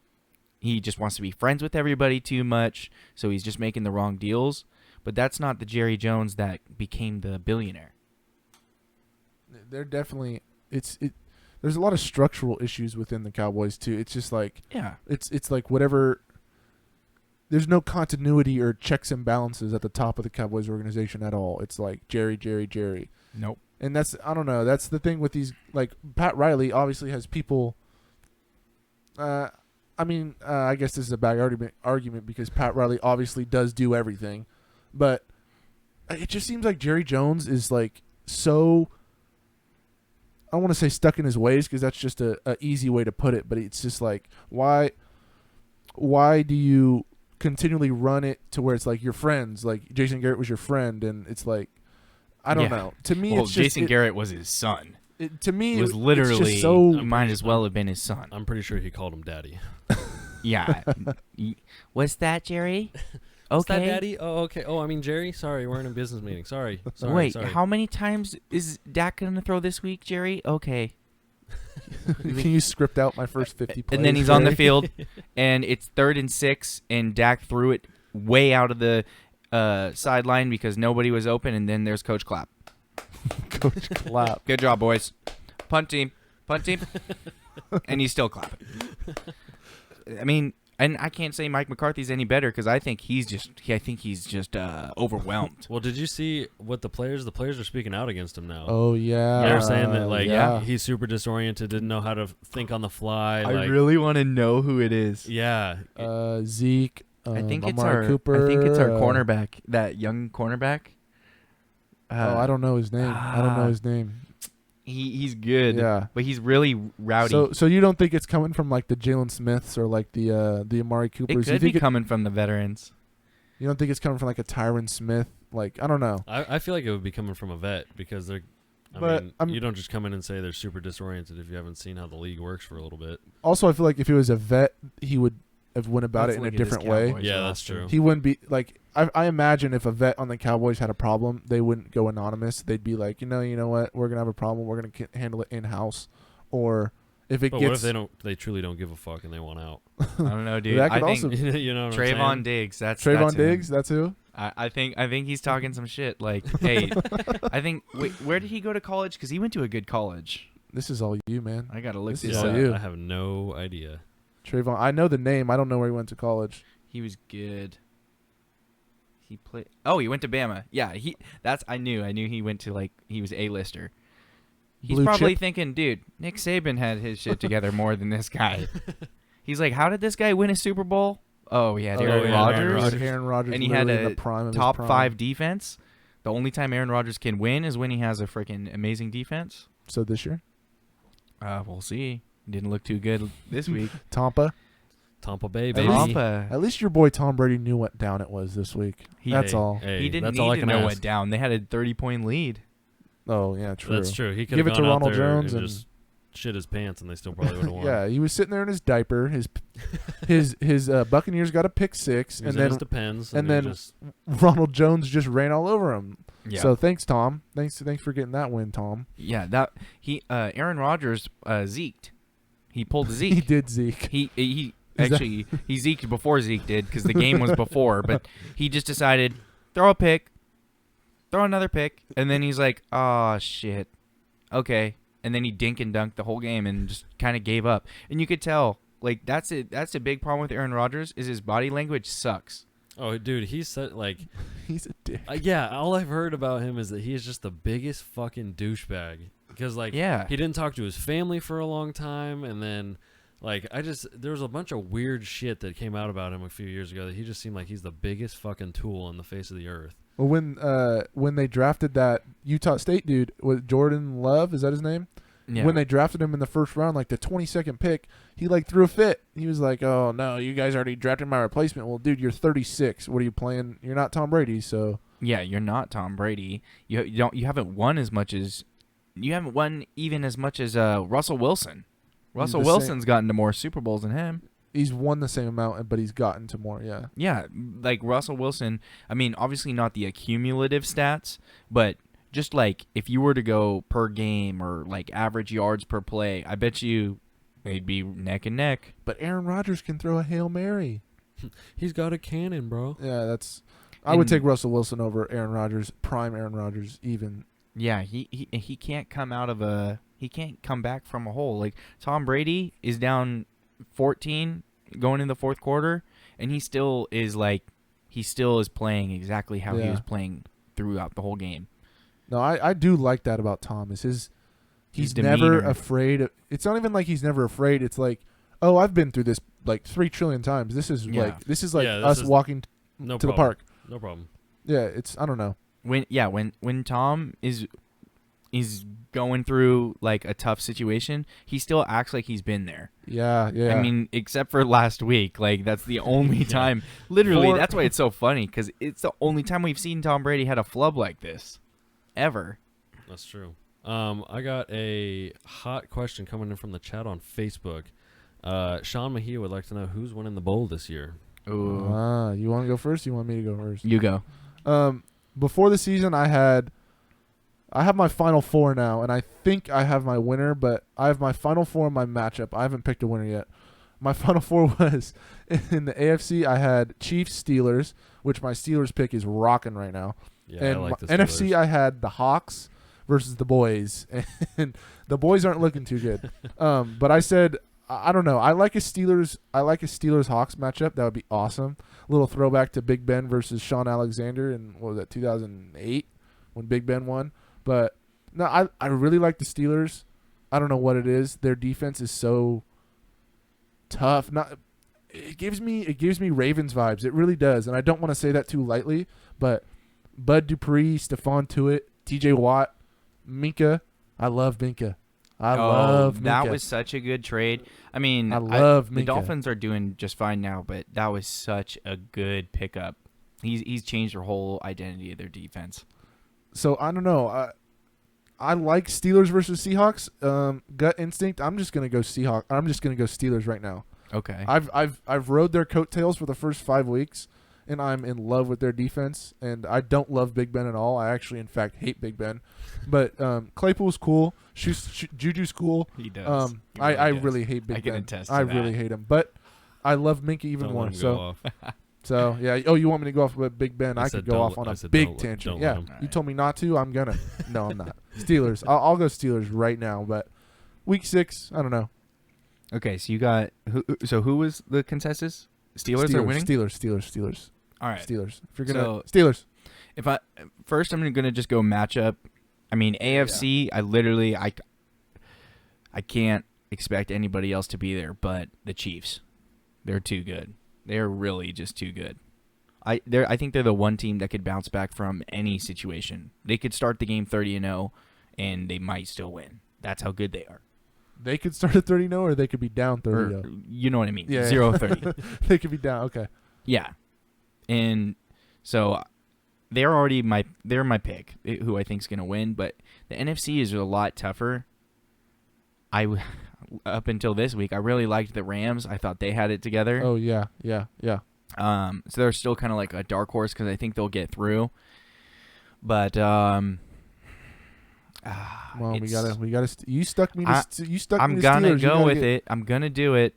he just wants to be friends with everybody too much, so he's just making the wrong deals. But that's not the Jerry Jones that became the billionaire. They're definitely there's a lot of structural issues within the Cowboys too. It's just like it's like whatever. There's no continuity or checks and balances at the top of the Cowboys organization at all. It's like Jerry. Nope. And I don't know. That's the thing with these. Like Pat Riley obviously has people. I guess this is a bad argument because Pat Riley obviously does do everything, but it just seems like Jerry Jones is like so. I don't want to say stuck in his ways because that's just a easy way to put it, but it's just like why do you continually run it to where it's like your friends, like Jason Garrett was your friend, and it's like I don't know. To me, it's just, Jason Garrett was his son. To me, It was it's literally just so. might as well have been his son. I'm pretty sure he called him daddy. Yeah. What's that, Jerry? What's that, Okay. daddy? Oh, okay. Oh, I mean, Jerry? Sorry, we're in a business meeting. Sorry. Wait, sorry. how many times is Dak going to throw this week, Jerry? Okay. Can you script out my first 50 plays? And then he's on the Jerry? field, and it's 3rd and 6, and Dak threw it way out of the sideline because nobody was open, and then there's Coach Clapp. Coach Clapp. Good job, boys. Punt team. And he's still clapping. I mean, and I can't say Mike McCarthy's any better because I think he's just overwhelmed. Well, did you see what the players are speaking out against him now? Oh yeah. They're saying that yeah. he's super disoriented, didn't know how to think on the fly. I like, really want to know who it is. yeah. Zeke. I think it's Amari Cooper. I think it's our cornerback, that young cornerback. I don't know his name. He's good. Yeah. But he's really rowdy. So you don't think it's coming from like the Jalen Smiths or like the Amari it Coopers? could be coming from the veterans. You don't think it's coming from like a Tyron Smith? Like I don't know. I feel like it would be coming from a vet because they're. You don't just come in and say they're super disoriented if you haven't seen how the league works for a little bit. Also, I feel like if he was a vet, he would have went about it in a Look at his different way. Cowboys Yeah, that's roster. true. He wouldn't be like I imagine if a vet on the Cowboys had a problem, they wouldn't go anonymous. They'd be like, you know what, we're gonna have a problem. We're gonna handle it in house. Or if it But gets, what if they truly don't give a fuck and they want out? I don't know, dude. That I could think also- You know what I'm Trayvon saying? Diggs. That's Trayvon him. Diggs, that's who. I think he's talking some shit. Like, hey, I think. Wait, where did he go to college? Because he went to a good college. This is all you, man. I gotta look This this is up. all you. I have no idea. Trayvon. I know the name. I don't know where he went to college. He was good. He played. Oh, he went to Bama. Yeah, I knew he went to he was A-lister. He's Blue probably chip? thinking, dude, Nick Saban had his shit together more than this guy. He's like, how did this guy win a Super Bowl? Oh, he had Aaron yeah, Rodgers. Aaron Rodgers. Aaron Rodgers, And he had literally in a the prime of his top prime. 5 defense. The only time Aaron Rodgers can win is when he has a freaking amazing defense. So this year, We'll see. Didn't look too good this week. Tampa. Tampa Bay, At baby. least- Tampa. At least your boy Tom Brady knew what down it was this week. That's all. Hey, He didn't that's need all I to can know ask. what down. They had a 30-point lead. Oh yeah, true. That's true. He could Give have it to gone out Ronald there Jones and and- just shit his pants, and they still probably would have won. Yeah, he was sitting there in his diaper. His Buccaneers got a pick six, He was and in his then Depends, and they then just, Ronald Jones just ran all over him. Yeah. So thanks, Tom. Thanks for getting that win, Tom. Yeah, that Aaron Rodgers zeked. He pulled Zeke. He did Zeke. He Is that- actually he zeked before Zeke did because the game was before, but he just decided throw a pick, throw another pick, and then he's like, "Oh shit, okay," and then he dink and dunked the whole game and just kind of gave up. And you could tell, like that's it. That's a big problem with Aaron Rodgers is his body language sucks. oh, dude, he's said like, He's a dick. yeah. All I've heard about him is that he is just the biggest fucking douchebag. Because like, Yeah. he didn't talk to his family for a long time, and then like, there was a bunch of weird shit that came out about him a few years ago that he just seemed like he's the biggest fucking tool on the face of the earth. Well, when they drafted that Utah State dude, was Jordan Love, is that his name? Yeah. When they drafted him in the first round, like the 22nd pick, he like threw a fit. He was like, "Oh no, you guys already drafted my replacement." Well, dude, you're 36. What are you playing? You're not Tom Brady, so Yeah, you're not Tom Brady. You haven't won as much as Russell Wilson. Russell the Wilson's gotten to more Super Bowls than him. he's won the same amount, but he's gotten to more. Yeah, Yeah, like Russell Wilson. I mean, obviously not the accumulative stats, but just like if you were to go per game or like average yards per play, I bet you they'd be neck and neck. but Aaron Rodgers can throw a Hail Mary. He's got a cannon, bro. Yeah, I would And- take Russell Wilson over Aaron Rodgers, prime Aaron Rodgers, even. Yeah, he can't come out of he can't come back from a hole. Like Tom Brady is down 14 going in the fourth quarter, and he still is playing exactly how he Yeah. was playing throughout the whole game. No, I do like that about Tom. Is he's His never demeanor. afraid. It's not even like he's never afraid. It's like, oh, I've been through this like 3 trillion times. This is Yeah. like this is Yeah, us this is- walking No to problem. the park. No problem. Yeah, it's I don't know. When Tom is going through like a tough situation, he still acts like he's been there. Yeah, yeah. I mean, except for last week, like that's the only time. Literally, For- that's why it's so funny because it's the only time we've seen Tom Brady had a flub like this, ever. That's true. I got a hot question coming in from the chat on Facebook. Sean Mejia would like to know who's winning the bowl this year. Ooh, You want to go first? You want me to go first? you go. Before the season, I have my final 4 now, and I think I have my winner, but I have my final 4 in my matchup. I haven't picked a winner yet. My final 4 was in the AFC. I had Chiefs Steelers, which my Steelers pick is rocking right now. Yeah, And I like the NFC, Steelers. I had the Hawks versus the Boys, and the Boys aren't looking too good. But I said, I don't know. I like a Steelers Hawks matchup. That would be awesome. A little throwback to Big Ben versus Sean Alexander in what was that 2008 when Big Ben won. But no, I really like the Steelers. I don't know what it is. Their defense is so tough. It gives me Ravens vibes. It really does. And I don't want to say that too lightly, but Bud Dupree, Stephon Tuitt, TJ Watt, Minka. I love Minka. I love Minka. That was such a good trade. I mean, I love the Minka. Dolphins are doing just fine now, but that was such a good pickup. He's changed their whole identity of their defense. So I don't know. I like Steelers versus Seahawks. Gut instinct. I'm just gonna go Seahawks. I'm just gonna go Steelers right now. Okay. I've rode their coattails for the first 5 weeks, and I'm in love with their defense. And I don't love Big Ben at all. I actually, in fact, hate Big Ben. But Claypool's cool. Juju's cool. He does. He I does. really hate Big I can Ben. attest to I that. really hate him. But I love Minka even Don't more. let him So go off. So yeah. Oh, you want me to go off with Big Ben? I I said could go don't- off on I a said big don't let- tangent. don't Yeah, let him. you Alright. told me not to. I'm gonna. No, I'm not. Steelers. I'll go Steelers right now. But week 6, I don't know. Okay, so you got who was the consensus? Steelers are winning. Steelers. All right. Steelers. If you're gonna So- Steelers. If I first, I'm gonna just go matchup. I mean, AFC. I can't expect anybody else to be there, but the Chiefs. They're too good. They're really just too good. I think they're the one team that could bounce back from any situation. They could start the game 30-0, and they might still win. That's how good they are. they could start at 30-0, or they could be down 30-0. Or, you know what I mean? Yeah. 0-30. They could be down. Okay. Yeah, and so they're my pick, who I think is going to win. But the NFC is a lot tougher. Up until this week, I really liked the Rams. I thought they had it together. Oh yeah. So they're still kind of like a dark horse because I think they'll get through. But Well, we gotta. You stuck me. You stuck I'm me. gonna Steelers. go with it. I'm gonna do it.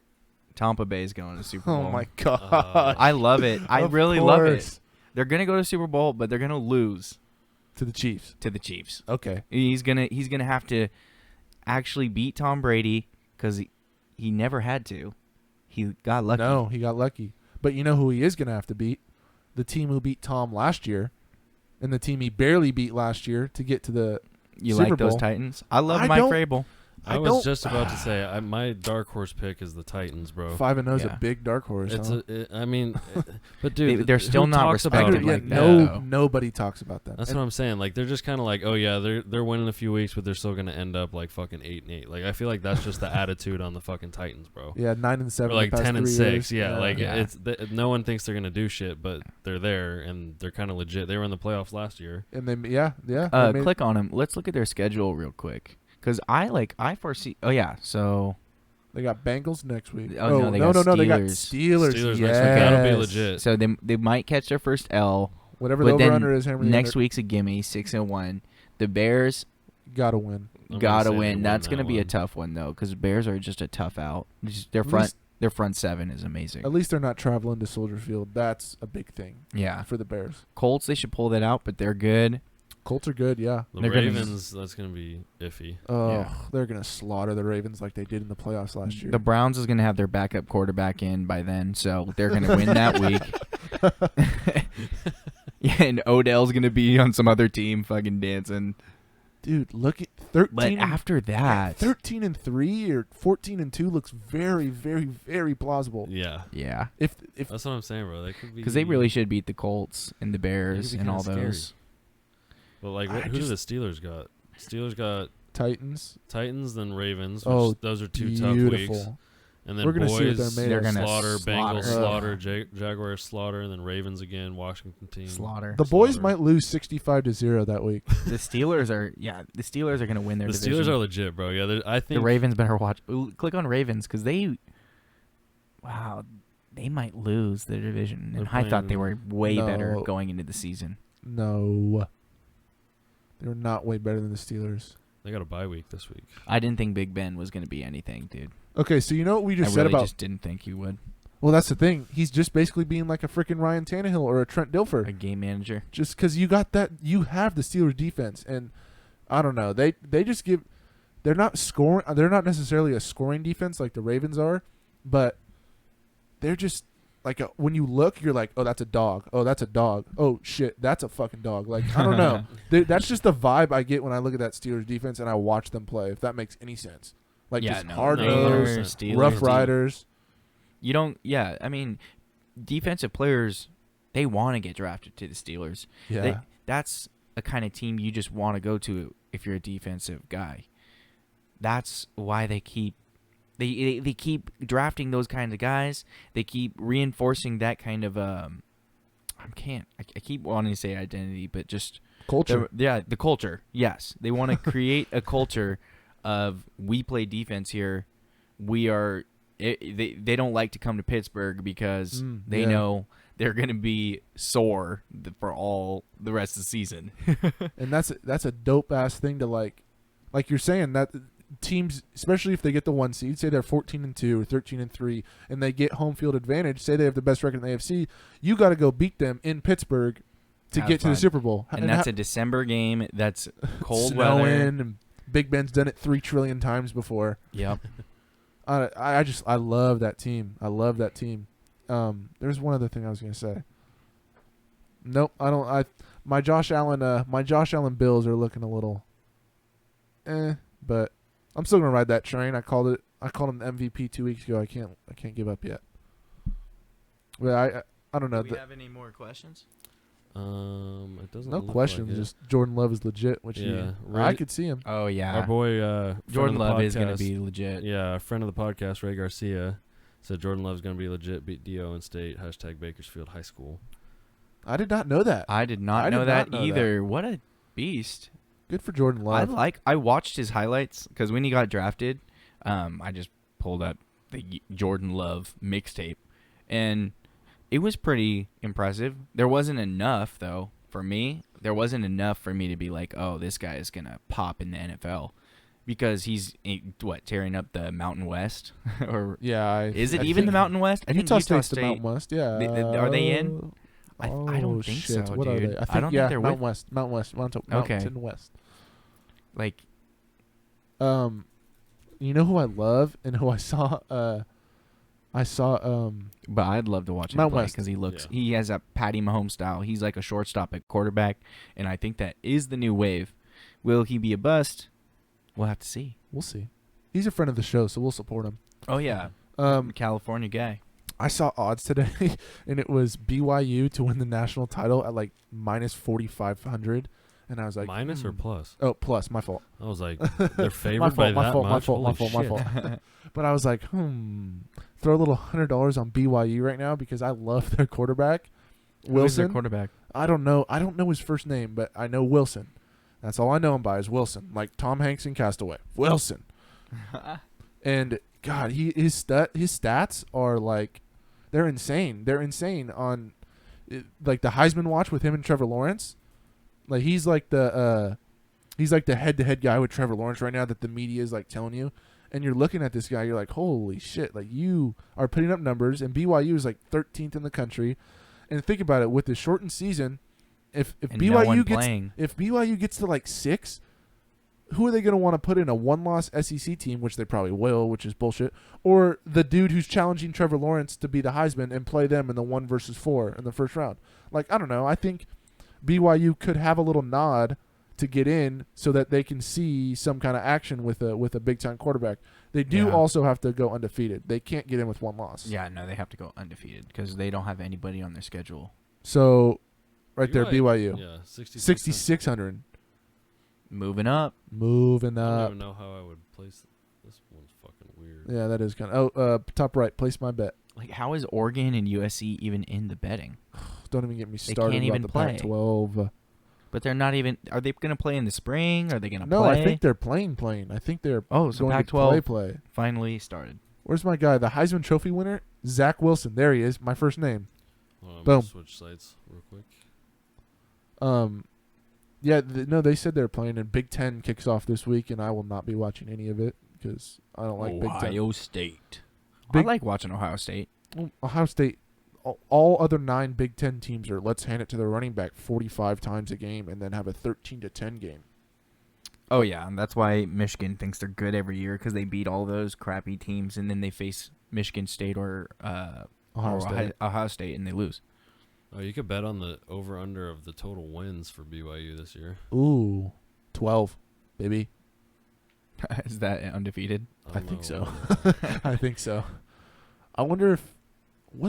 Tampa Bay's going to Super Bowl. Oh my god! I love it. I Of really love it. course. They're gonna go to Super Bowl, but they're gonna lose To the Chiefs. to the Chiefs. Okay. He's gonna have to actually beat Tom Brady because he never had to. He got lucky. No, he got lucky. But you know who he is gonna have to beat? The team who beat Tom last year, and the team he barely beat last year to get to the You Super like those Bowl. Titans? I love I Mike don't- Vrabel. I was just about to say my dark horse pick is the Titans, bro. 5-0 is Yeah. a big dark horse. It's huh? but dude, They're still who not talks about respected them like like that, that? though. Nobody talks about them. That's And what I'm saying. Like they're just kind of like, oh yeah, they're winning a few weeks, but they're still gonna end up like fucking 8-8. Like I feel like that's just the attitude on the fucking Titans, bro. yeah, 9-7. Or like the past 10-6. 3 years. Yeah, like Yeah. it's no one thinks they're gonna do shit, but they're there and they're kind of legit. They were in the playoffs last year. And they they made- Click on them. Let's look at their schedule real quick. Because I foresee. Oh yeah, so They got Bengals next week. Oh, no, they no, got they got Steelers. Steelers. Steelers yes. next week. That'll be legit. so they might catch their first L. Whatever But the then over-under is, hammer the Next under. week's a gimme, 6-1. The Bears Gotta win. I'm gonna gotta say they win. That's that gonna be a one. tough one though, because Bears are just a tough out. Their least- front seven is amazing. At least they're not traveling to Soldier Field. That's a big thing Yeah, for the Bears. Colts, they should pull that out, but they're good. Colts are good, yeah. The They're gonna- Ravens, that's gonna be iffy. Oh, Yeah. they're gonna slaughter the Ravens like they did in the playoffs last year. The Browns is gonna have their backup quarterback in by then, so they're gonna win that week. Yeah, and Odell's gonna be on some other team, fucking dancing. Dude, look at 13. But after that, 13-3 or 14-2 looks very, very, very plausible. Yeah, yeah, If that's what I'm saying, bro. They could be because they really should beat the Colts and the Bears be and kinda all scary. those. But like, who do the Steelers got? Steelers got Titans, Titans, then Ravens. Which Oh, those are two tough weeks. beautiful. And then We're gonna boys, see what they're made They're of. gonna slaughter, Bengals, slaughter. slaughter, Jaguars, slaughter, and then Ravens again, Washington team. Slaughter. The boys Slaughter. might lose 65-0 that week. The Steelers are gonna win their The division. Steelers are legit, bro. Yeah, I think The Ravens better watch. Click on Ravens because they might lose their division, and They're I thought they were playing- way better No. going into the season. No. They're not way better than the Steelers. they got a bye week this week. I didn't think Big Ben was going to be anything, dude. Okay, so you know what we just I said really about... just didn't think he would. Well, that's the thing. He's just basically being like a freaking Ryan Tannehill or a Trent Dilfer. A game manager. Just because you got that, you have the Steelers defense, and I don't know. They just give. They're not scoring. They're not necessarily a scoring defense like the Ravens are, but they're just like when you look, you're like, oh, that's a dog. Oh, that's a dog. Oh shit, that's a fucking dog. Like I don't know. That's just the vibe I get when I look at that Steelers defense and I watch them play. If that makes any sense, like just hard nosed, Steelers, Rough Riders. You don't. Yeah, I mean, defensive players, they want to get drafted to the Steelers. Yeah. That's a kind of team you just want to go to if you're a defensive guy. That's why they keep keep drafting those kinds of guys. They keep reinforcing that kind of I keep wanting to say identity, but just Culture. the culture. Yes, they want to create a culture of we play defense here. We are. They don't like to come to Pittsburgh because they know they're going to be sore for all the rest of the season. And that's a dope ass thing to like you're saying that teams, especially if they get the 1 seed, say they're 14-2 or 13-3, and they get home field advantage, say they have the best record in the AFC, you got to go beat them in Pittsburgh to Have get to the fun. Super Bowl. And that's a December game. That's cold snowing, weather. and Big Ben's done it 3 trillion times before. Yep. I love that team. I love that team. There's one other thing I was gonna say. Nope, I don't. My Josh Allen Bills are looking a little, but I'm still gonna ride that train. I called him the MVP 2 weeks ago. I can't give up yet. But I don't know. Do we have any more questions? It doesn't. No look question. Like it. Just Jordan Love is legit, which I could see him. Oh yeah, Our boy Jordan friend of the Love is gonna podcast- be legit. Yeah, a friend of the podcast, Ray Garcia, said Jordan Love's gonna be legit. Beat Dio in state. # Bakersfield High School. I did not know that. I did not I know did that not know either. What a beast! Good for Jordan Love. I watched his highlights because when he got drafted, I just pulled up the Jordan Love mixtape, and it was pretty impressive. There wasn't enough though for me. There wasn't enough for me to be like, oh, this guy is gonna pop in the NFL, because he's tearing up the Mountain West, or yeah. is it I even the think Mountain West? I think Utah State's State. the Mountain West. Yeah. Are they in? I don't think shit. so, What dude. are they? I don't think they're Mountain with. West. Mountain West. Mountain Okay. West. Like, You know who I love and who I saw. but I'd love to watch him Mountain play West. because he looks. Yeah. He has a Patty Mahomes style. He's like a shortstop at quarterback, and I think that is the new wave. Will he be a bust? We'll have to see. We'll see. He's a friend of the show, so we'll support him. Oh yeah, California guy. I saw odds today, and it was BYU to win the national title at like minus 4,500, and I was like, Minus or plus? Oh, plus. My fault. I was like, they're favored My by fault. that much. My Holy fault. shit. But I was like, throw a little $100 on BYU right now because I love their quarterback, Who is their Wilson. quarterback? I don't know his first name, but I know Wilson. That's all I know him by is Wilson, like Tom Hanks in Castaway. Wilson. And God, his stats are like, they're insane. They're insane on like the Heisman watch with him and Trevor Lawrence. Like he's like the head-to-head guy with Trevor Lawrence right now that the media is like telling you. And you're looking at this guy, you're like, holy shit! Like you are putting up numbers, and BYU is like 13th in the country. And think about it, with the shortened season, if And no one playing. if BYU gets to like 6, who are they going to want to put in a one-loss SEC team, which they probably will, which is bullshit, or the dude who's challenging Trevor Lawrence to be the Heisman and play them in the 1 versus 4 in the first round? Like, I don't know. I think BYU could have a little nod to get in so that they can see some kind of action with a big-time quarterback. They do Yeah. also have to go undefeated. They can't get in with 1 loss. Yeah, no, they have to go undefeated because they don't have anybody on their schedule. So, right there, BYU. BYU. Yeah, 6,600. Moving up. Moving I don't up. even know how I would place this. One's fucking weird. Yeah, that is kind of... top right, place my bet. Like, how is Oregon and USC even in the betting? Don't even get me They started can't about even the play. Pac-12. But they're not even. Are they going to play in the spring? Are they going to No, play? I think they're playing. I think they're Oh, so going Pac-12 to play. finally started. Where's my guy? The Heisman Trophy winner? Zach Wilson. There he is. My first name. Hold on, I'm Boom. gonna switch sites real quick. Yeah, no, they said they're playing, and Big Ten kicks off this week, and I will not be watching any of it because I don't like Big Ten. Ohio State. Big- I like watching Ohio State. Ohio State, all other 9 Big Ten teams are let's hand it to the running back 45 times a game and then have a 13-10 game. Oh, yeah, and that's why Michigan thinks they're good every year because they beat all those crappy teams, and then they face Michigan State or Ohio State, and they lose. Oh, you could bet on the over/under of the total wins for BYU this year. Ooh, 12, baby. Is that undefeated? I think so. so. I think so. I wonder if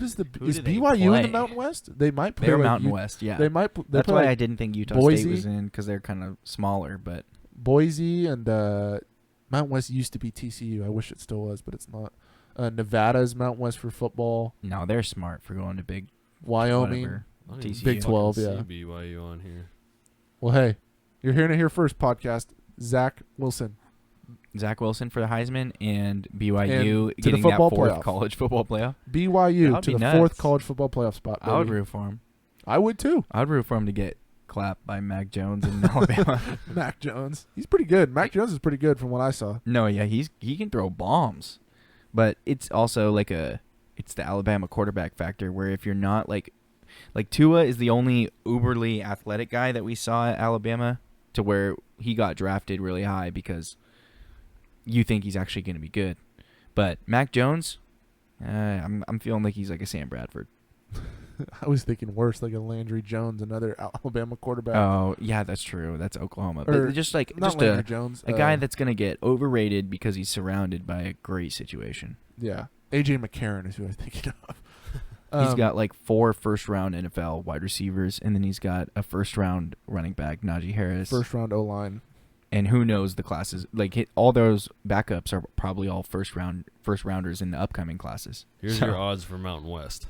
is Who is do they BYU in play? the Mountain West? They might play They're like Mountain U- West, yeah. They might. They That's play why like I didn't think Utah Boise. State was in because they're kind of smaller, but Boise and Mountain West used to be TCU. I wish it still was, but it's not. Nevada's Mountain West for football. no, they're smart for going to big Wyoming. whatever. I don't even TCU. Big fucking 12, see yeah. BYU on here. Well, hey, you're hearing it here first. Podcast Zach Wilson. Zach Wilson for the Heisman and BYU And to the getting football that 4th playoff. college football playoff. BYU That'd to be the nuts. 4th college football playoff spot. I would baby. root for him. I would too. I would root for him to get clapped by Mac Jones in Alabama. Mac Jones. He's pretty good. Mac Jones is pretty good from what I saw. No, yeah, he can throw bombs, but it's also it's the Alabama quarterback factor where if you're not like Tua is the only uberly athletic guy that we saw at Alabama to where he got drafted really high because you think he's actually going to be good, but Mac Jones, I'm feeling like he's like a Sam Bradford. I was thinking worse, like a Landry Jones, another Alabama quarterback. Oh yeah, that's true. That's Oklahoma, Or but just like Not just Landry a Jones. guy that's going to get overrated because he's surrounded by a great situation. Yeah. AJ McCarron is who I'm thinking of. He's got like 4 first-round NFL wide receivers, and then he's got a first-round running back, Najee Harris. First-round O-line. And who knows the classes? Like all those backups are probably all first rounders in the upcoming classes. Here's your odds for Mountain West.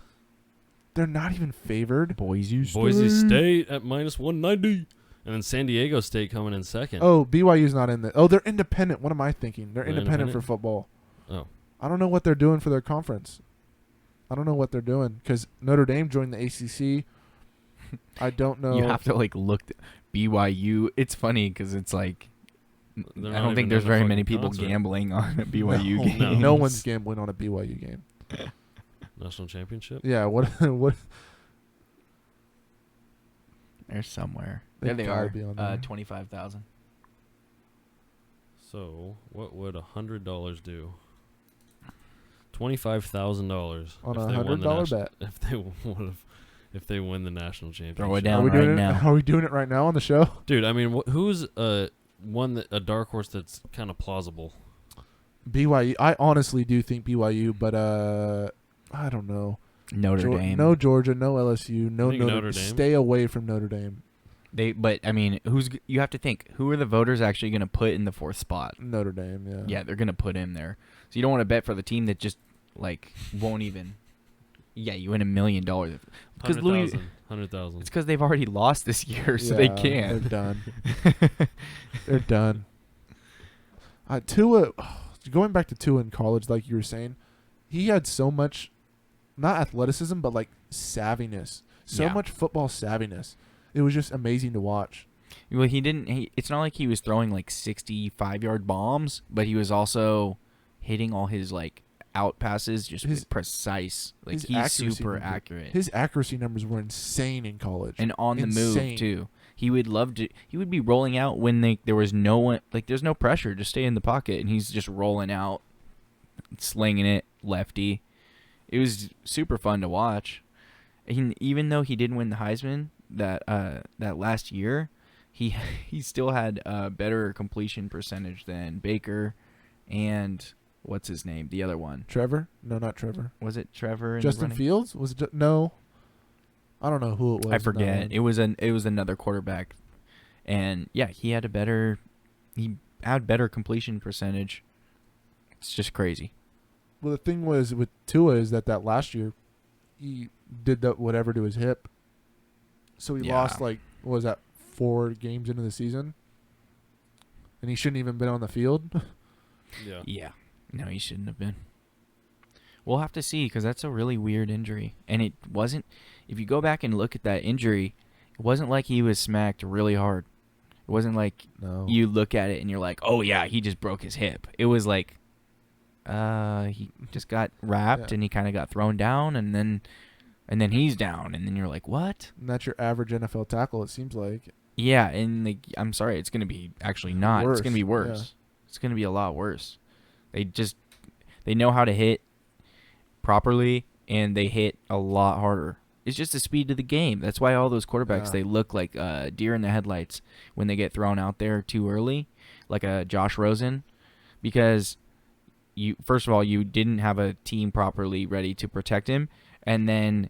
They're not even favored. Boise State at -190. And then San Diego State coming in second. Oh, BYU's not in the. Oh, they're independent. What am I thinking? They're independent for football. Oh. I don't know what they're doing for their conference. I don't know what they're doing because Notre Dame joined the ACC. I don't know. You have to like look BYU. It's funny because it's like I don't think there's very many people gambling on a BYU game. No. No one's gambling on a BYU game. National championship? Yeah. What? They're somewhere. There they gotta are. be on there. 25,000. So what would $100 do? $25,000 on a $100 bet. If they win the national championship. Throw it down Are we doing right it? now. Are we doing it right now on the show? Dude, I mean, who's a dark horse that's kind of plausible? BYU. I honestly do think BYU, but I don't know. Notre Dame. No Georgia, no LSU, no Notre Dame. Stay away from Notre Dame. But I mean, you have to think, who are the voters actually going to put in the 4th spot? Notre Dame, yeah. Yeah, they're going to put him there. So you don't want to bet for the team that just like won't even. Yeah, you win $1 million because Louis. 100,000. It's because they've already lost this year, so they can't. They're done. They're done. Tua, going back to Tua in college, like you were saying, he had so much, not athleticism, but like savviness. So much football savviness. It was just amazing to watch. Well, it's not like he was throwing like 65-yard bombs, but he was also hitting all his like out passes just precise. Like he's super accurate. His accuracy numbers were insane in college. And on the move too. He would be rolling out when there was no one, like there's no pressure, just stay in the pocket, and he's just rolling out, slinging it lefty. It was super fun to watch. And even though he didn't win the Heisman that last year, he still had a better completion percentage than Baker and what's his name? The other one. Trevor? No, not Trevor. Was it Trevor? Justin Fields? Was it? No. I don't know who it was. I forget. It was another quarterback, and yeah, he had better completion percentage. It's just crazy. Well, the thing was with Tua is that last year he did whatever to his hip, so he lost like what was that 4 games into the season, and he shouldn't even been on the field. Yeah. Yeah. No, he shouldn't have been. We'll have to see because that's a really weird injury. And it wasn't, if you go back and look at that injury, it wasn't like he was smacked really hard. It wasn't like you look at it and you're like, oh, yeah, he just broke his hip. It was like he just got wrapped and he kind of got thrown down and then he's down. And then you're like, what? And that's your average NFL tackle, it seems like. Yeah, and I'm sorry, it's going to be actually not. It's going to be worse. Yeah. It's going to be a lot worse. They know how to hit properly, and they hit a lot harder. It's just the speed of the game. That's why all those quarterbacks, they look like deer in the headlights when they get thrown out there too early, like a Josh Rosen, because first of all, you didn't have a team properly ready to protect him, and then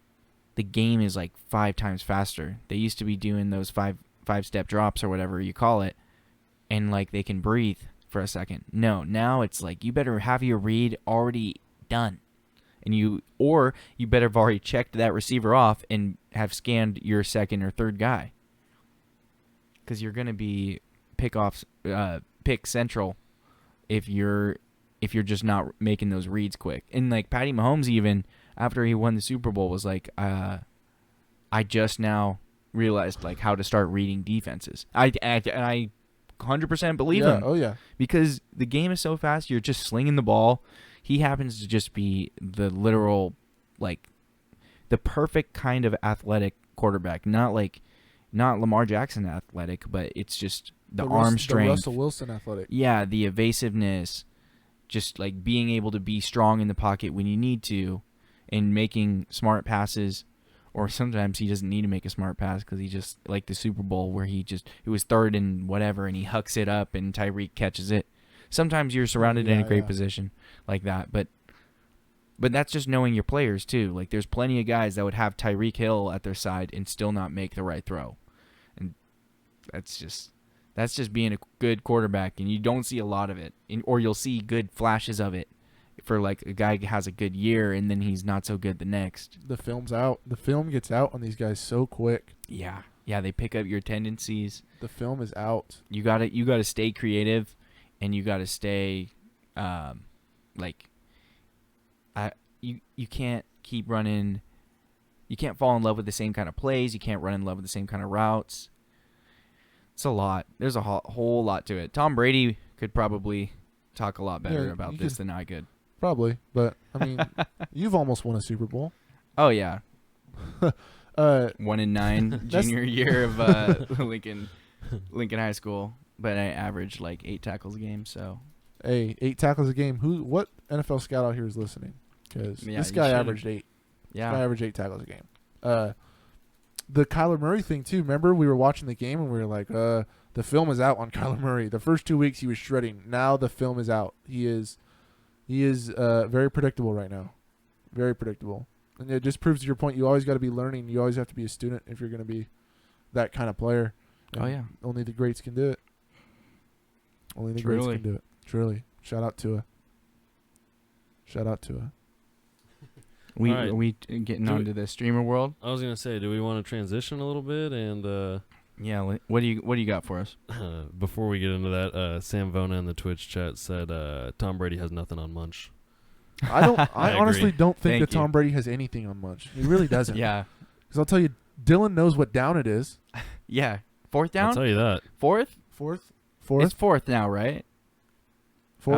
the game is like 5 times faster. They used to be doing those five-step drops or whatever you call it, and like they can breathe for a second. No, now it's like you better have your read already done. And you better have already checked that receiver off and have scanned your second or third guy. Because you're going to be pick central if you're just not making those reads quick. And like Patty Mahomes, even after he won the Super Bowl, was like, I just now realized like how to start reading defenses. I 100% believe him. Oh yeah. Because the game is so fast, you're just slinging the ball. He happens to just be the literal, like, the perfect kind of athletic quarterback. Not Lamar Jackson athletic, but it's just the arm strength. The Russell Wilson athletic. Yeah, the evasiveness, just like being able to be strong in the pocket when you need to, and making smart passes. Or sometimes he doesn't need to make a smart pass because he just, like the Super Bowl where it was 3rd and whatever, and he hucks it up and Tyreek catches it. Sometimes you're surrounded in a great position like that, but But that's just knowing your players too. Like there's plenty of guys that would have Tyreek Hill at their side and still not make the right throw, and that's just being a good quarterback. And you don't see a lot of it, or you'll see good flashes of it for like a guy who has a good year and then he's not so good the next. The film's out. The film gets out on these guys so quick. Yeah, they pick up your tendencies. The film is out. You gotta stay creative, and you gotta stay, you can't keep running. You can't fall in love with the same kind of plays. You can't run in love with the same kind of routes. It's a lot. There's a whole lot to it. Tom Brady could probably talk a lot better about this than I could. Probably, but I mean, you've almost won a Super Bowl. Oh yeah. 1-9 That's- junior year of Lincoln High School, but I averaged like 8 tackles a game. So Hey, 8 tackles a game. What NFL scout out here is listening? Because this you guy should've. averaged 8. yeah, This guy averaged 8 tackles a game. The Kyler Murray thing too. Remember, we were watching the game and we were like, the film is out on Kyler Murray. The first 2 weeks he was shredding. Now the film is out. He is very predictable right now. Very predictable. And it just proves to your point, you always got to be learning. You always have to be a student if you're going to be that kind of player. Oh, And yeah. Only the greats can do it. Only the greats Truly. can do it. Truly. Shout out to Tua. we All right. are we getting Do we- onto the streamer world? I was gonna say, do we want to transition a little bit and Yeah. What do you got for us? before we get into that, Sam Vona in the Twitch chat said Tom Brady has nothing on Munch. I don't. I I honestly agree. don't think Thank that Tom you. Brady has anything on Munch. He really doesn't. Yeah. Because I'll tell you, Dylan knows what down it is. Yeah. Fourth I'll down. tell you that. Fourth. Fourth. It's fourth now, right? Fourth.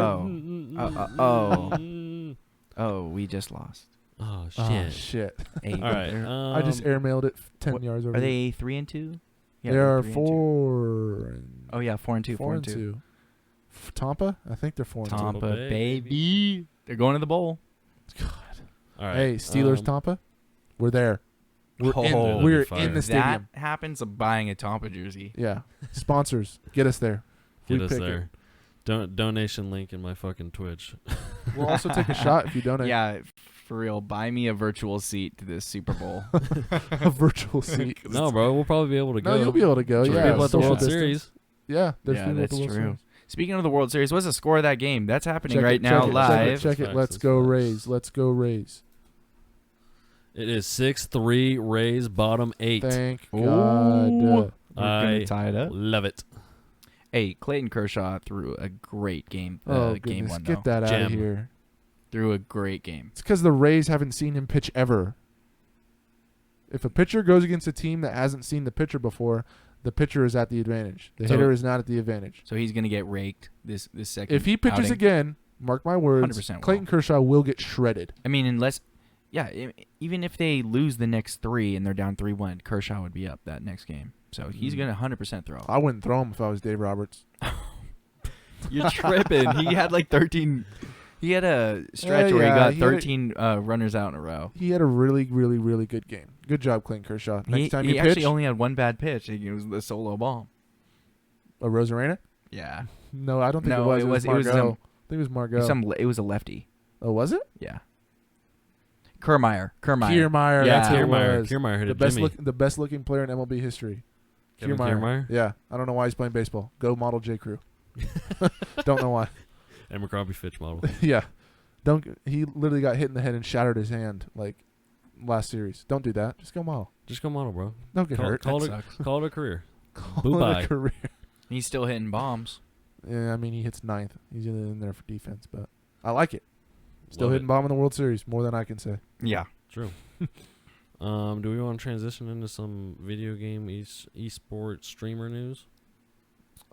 Oh, we just lost. Oh shit. Oh, shit. Hey, All right. they're- I just airmailed it 10 what- yards over. Are they 3-2? Yeah, They they're are 3-2. 4. Oh yeah, 4-2. 4-2. Tampa? I think they're 4-2. Tampa, Tampa Bay, baby. They're going to the bowl. All right. Hey, Steelers, Tampa. We're there. We're Oh, in. We're fire. in the That stadium. happens of buying a Tampa jersey. Yeah. Sponsors, get us there. Get We us pick there. Donation link in my fucking Twitch. We'll also take a shot if you donate. Yeah, for real. Buy me a virtual seat to this Super Bowl. A virtual seat. No, bro, we'll probably be able to go. No, you'll be able to go. There's Yeah. people at the social World distance. Series. Yeah, there's Yeah, people at that's the World true. Series. Speaking of the World Series, what's the score of that game? That's happening Check right it, now check it, live. Check it. Facts, Let's it's go facts. Rays. Let's go Rays. It is 6-3 Rays, bottom 8. Thank Ooh. God. We're I gonna tie it up. love it. Hey, Clayton Kershaw threw a great game. Oh, Game goodness. one, Get though. that out Gem. of here. Threw a great game. It's because the Rays haven't seen him pitch ever. If a pitcher goes against a team that hasn't seen the pitcher before, the pitcher is at the advantage. The So- hitter is not at the advantage. So he's gonna get raked this second. If he pitches outing. again, mark my words, 100% will. Clayton Kershaw will get shredded. I mean, even if they lose the next 3 and they're down 3-1, Kershaw would be up that next game. So he's Mhm. gonna 100% throw. I wouldn't throw him if I was Dave Roberts. You're tripping. He had like 13. He had a stretch where he yeah, got he had a- 13 runners out in a row. He had a really, really, really good game. Good job, Clayton Kershaw. Next time he you actually pitch, only had one bad pitch. It was the solo bomb. a Rosarena? Yeah. No, I don't think No, it was. it was Margot. some- I think it was Margot. It was a lefty. Oh, was it? Yeah. Kiermaier. Kiermaier. Yeah. That's who it Kiermaier. was. Kiermaier hit The a best Jimmy. the best looking player in MLB history. Kevin Kiermaier? Yeah. I don't know why he's playing baseball. Go model J. Crew. Don't know why. And McCrombie Fitch model. Yeah. He literally got hit in the head and shattered his hand like last series. Don't do that. Just go model. Just go model, bro. Don't get hurt. Call That it, sucks. call it a career. Call Boo-bye. it a career. He's still hitting bombs. Yeah, I mean he hits ninth. He's in there for defense, but I like it. Still Love hitting it. bomb in the World Series more than I can say. Yeah. True. Do we want to transition into some video game esports streamer news?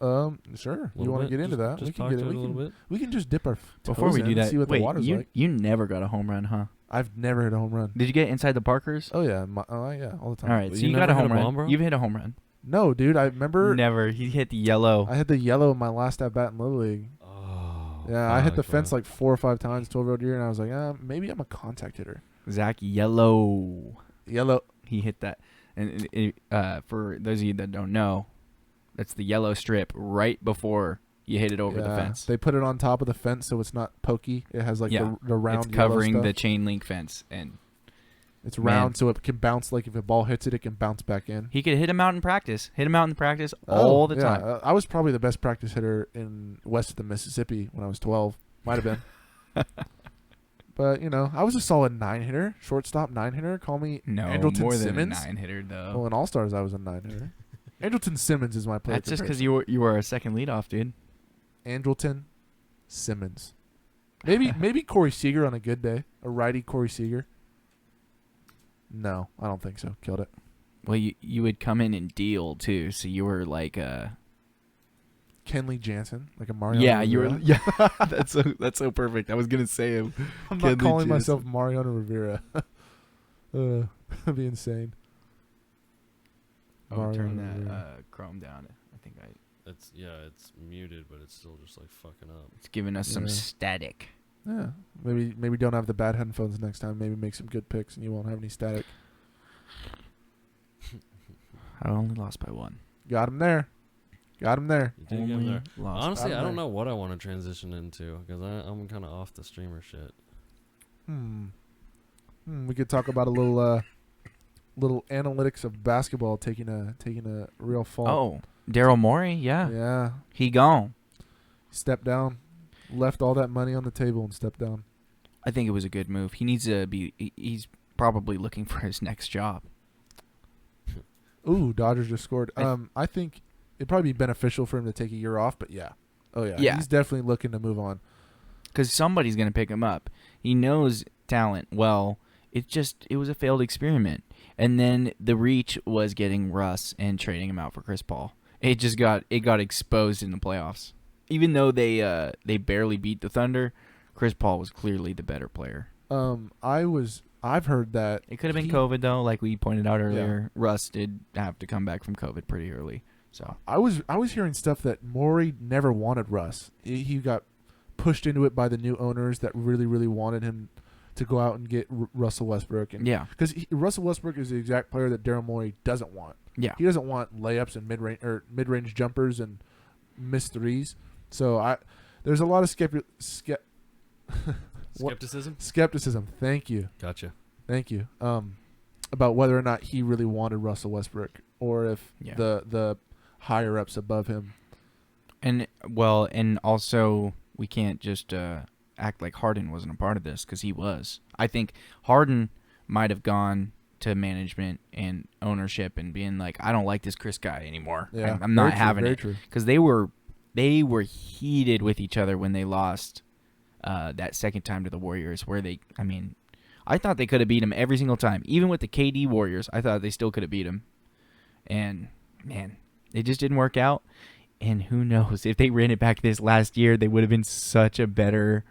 Sure. A You little want to bit? get into that? Just we can talk get to it. it a little bit. We can just dip our Before toes we in do and that, see what wait, the water's like. you never got a home run, huh? I've never hit a home run. Did you get inside the Parkers? Oh yeah, yeah, all the time. All right, so You you got never a hit a home run. bomb, bro? You've hit a home run. No, dude, I remember Never. He hit the yellow. I had the yellow in my last at bat in Little League. Oh. Yeah, I hit the fuck, fence bro. like 4 or 5 times 12-year-old year, and I was like, maybe I'm a contact hitter. Zach Yellow. Yellow. He hit that. And for those of you that don't know, that's the yellow strip right before You hit it over the Yeah, fence. They put it on top of the fence so it's not pokey. It has like the round. It's covering yellow the stuff. chain link fence, and It's round so it can bounce. Like if a ball hits it, it can bounce back in. he could hit him out in practice. All the time. I was probably the best practice hitter in west of the Mississippi when I was 12. Might have been. But, I was a solid 9-hitter, shortstop 9-hitter. Call me Andrelton more Simmons. than a 9-hitter, though. Well, in All-Stars, I was a 9-hitter. Andrelton Simmons is my player. That's just because you were a second leadoff, dude. Andrelton Simmons. Maybe Corey Seager on a good day. A righty Corey Seager. No, I don't think so. Killed it. Well, you would come in and deal, too, so you were like Kenley Jansen, like a Mariano Yeah, Rivera. you were. Yeah, that's so perfect. I was gonna say him. I'm not calling myself Mariano Rivera. That'd be insane. Oh, turn Mariano that Rivera. Chrome down. I think It's muted, but it's still just like fucking up. it's giving us some Yeah. static. Yeah, maybe don't have the bad headphones next time. Maybe make some good picks, and you won't have any static. I only lost by 1. Got him there. You did get him Only there. lost. Honestly, I'm I don't there. know what I want to transition into because I'm kind of off the streamer shit. We could talk about a little analytics of basketball taking a real fall. Oh, Daryl Morey, Yeah. he gone. Stepped down, left all that money on the table and stepped down. I think it was a good move. He needs to be. He's probably looking for his next job. Ooh, Dodgers just scored. I think it'd probably be beneficial for him to take a year off, but yeah. Oh yeah. Yeah. He's definitely looking to move on. Because somebody's going to pick him up. He knows talent well. It was a failed experiment. And then the reach was getting Russ and trading him out for Chris Paul. It got exposed in the playoffs. Even though they barely beat the Thunder, Chris Paul was clearly the better player. I've heard that It could have been COVID though, like we pointed out earlier. Yeah. Russ did have to come back from COVID pretty early. So I was hearing stuff that Morey never wanted Russ. He got pushed into it by the new owners that really, really wanted him to go out and get Russell Westbrook. And yeah, because Russell Westbrook is the exact player that Daryl Morey doesn't want. Yeah, he doesn't want layups and mid-range jumpers and missed threes. So there's a lot of skepticism. Thank you. Gotcha. Thank you. About whether or not he really wanted Russell Westbrook or if the higher ups above him. And also we can't just act like Harden wasn't a part of this because he was. I think Harden might have gone to management and ownership and being like, I don't like this Chris guy anymore. Yeah, I'm not having it because they were heated with each other when they lost that second time to the Warriors. I thought they could have beat him every single time, even with the KD Warriors. I thought they still could have beat him, and man, it just didn't work out. And who knows if they ran it back this last year, they would have been such a better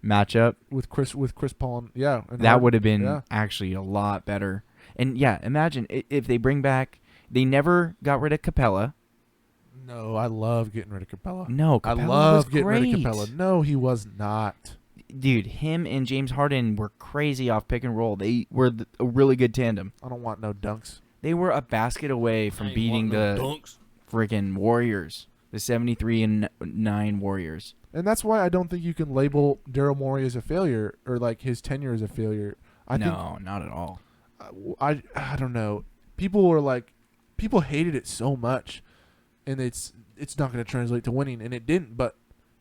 matchup with Chris Paul. And that would have been actually a lot better. And yeah, imagine if they bring back. They never got rid of Capella. No, I love getting rid of Capella. No, Capella I love was getting great. rid of Capella. No, he was not. Dude, him and James Harden were crazy off pick and roll. They were a really good tandem. I don't want no dunks. They were a basket away from beating the freaking Warriors, the 73-9 Warriors. And that's why I don't think you can label Daryl Morey as a failure or like his tenure as a failure. No, not at all. I don't know. People hated it so much, and it's not going to translate to winning, and it didn't. But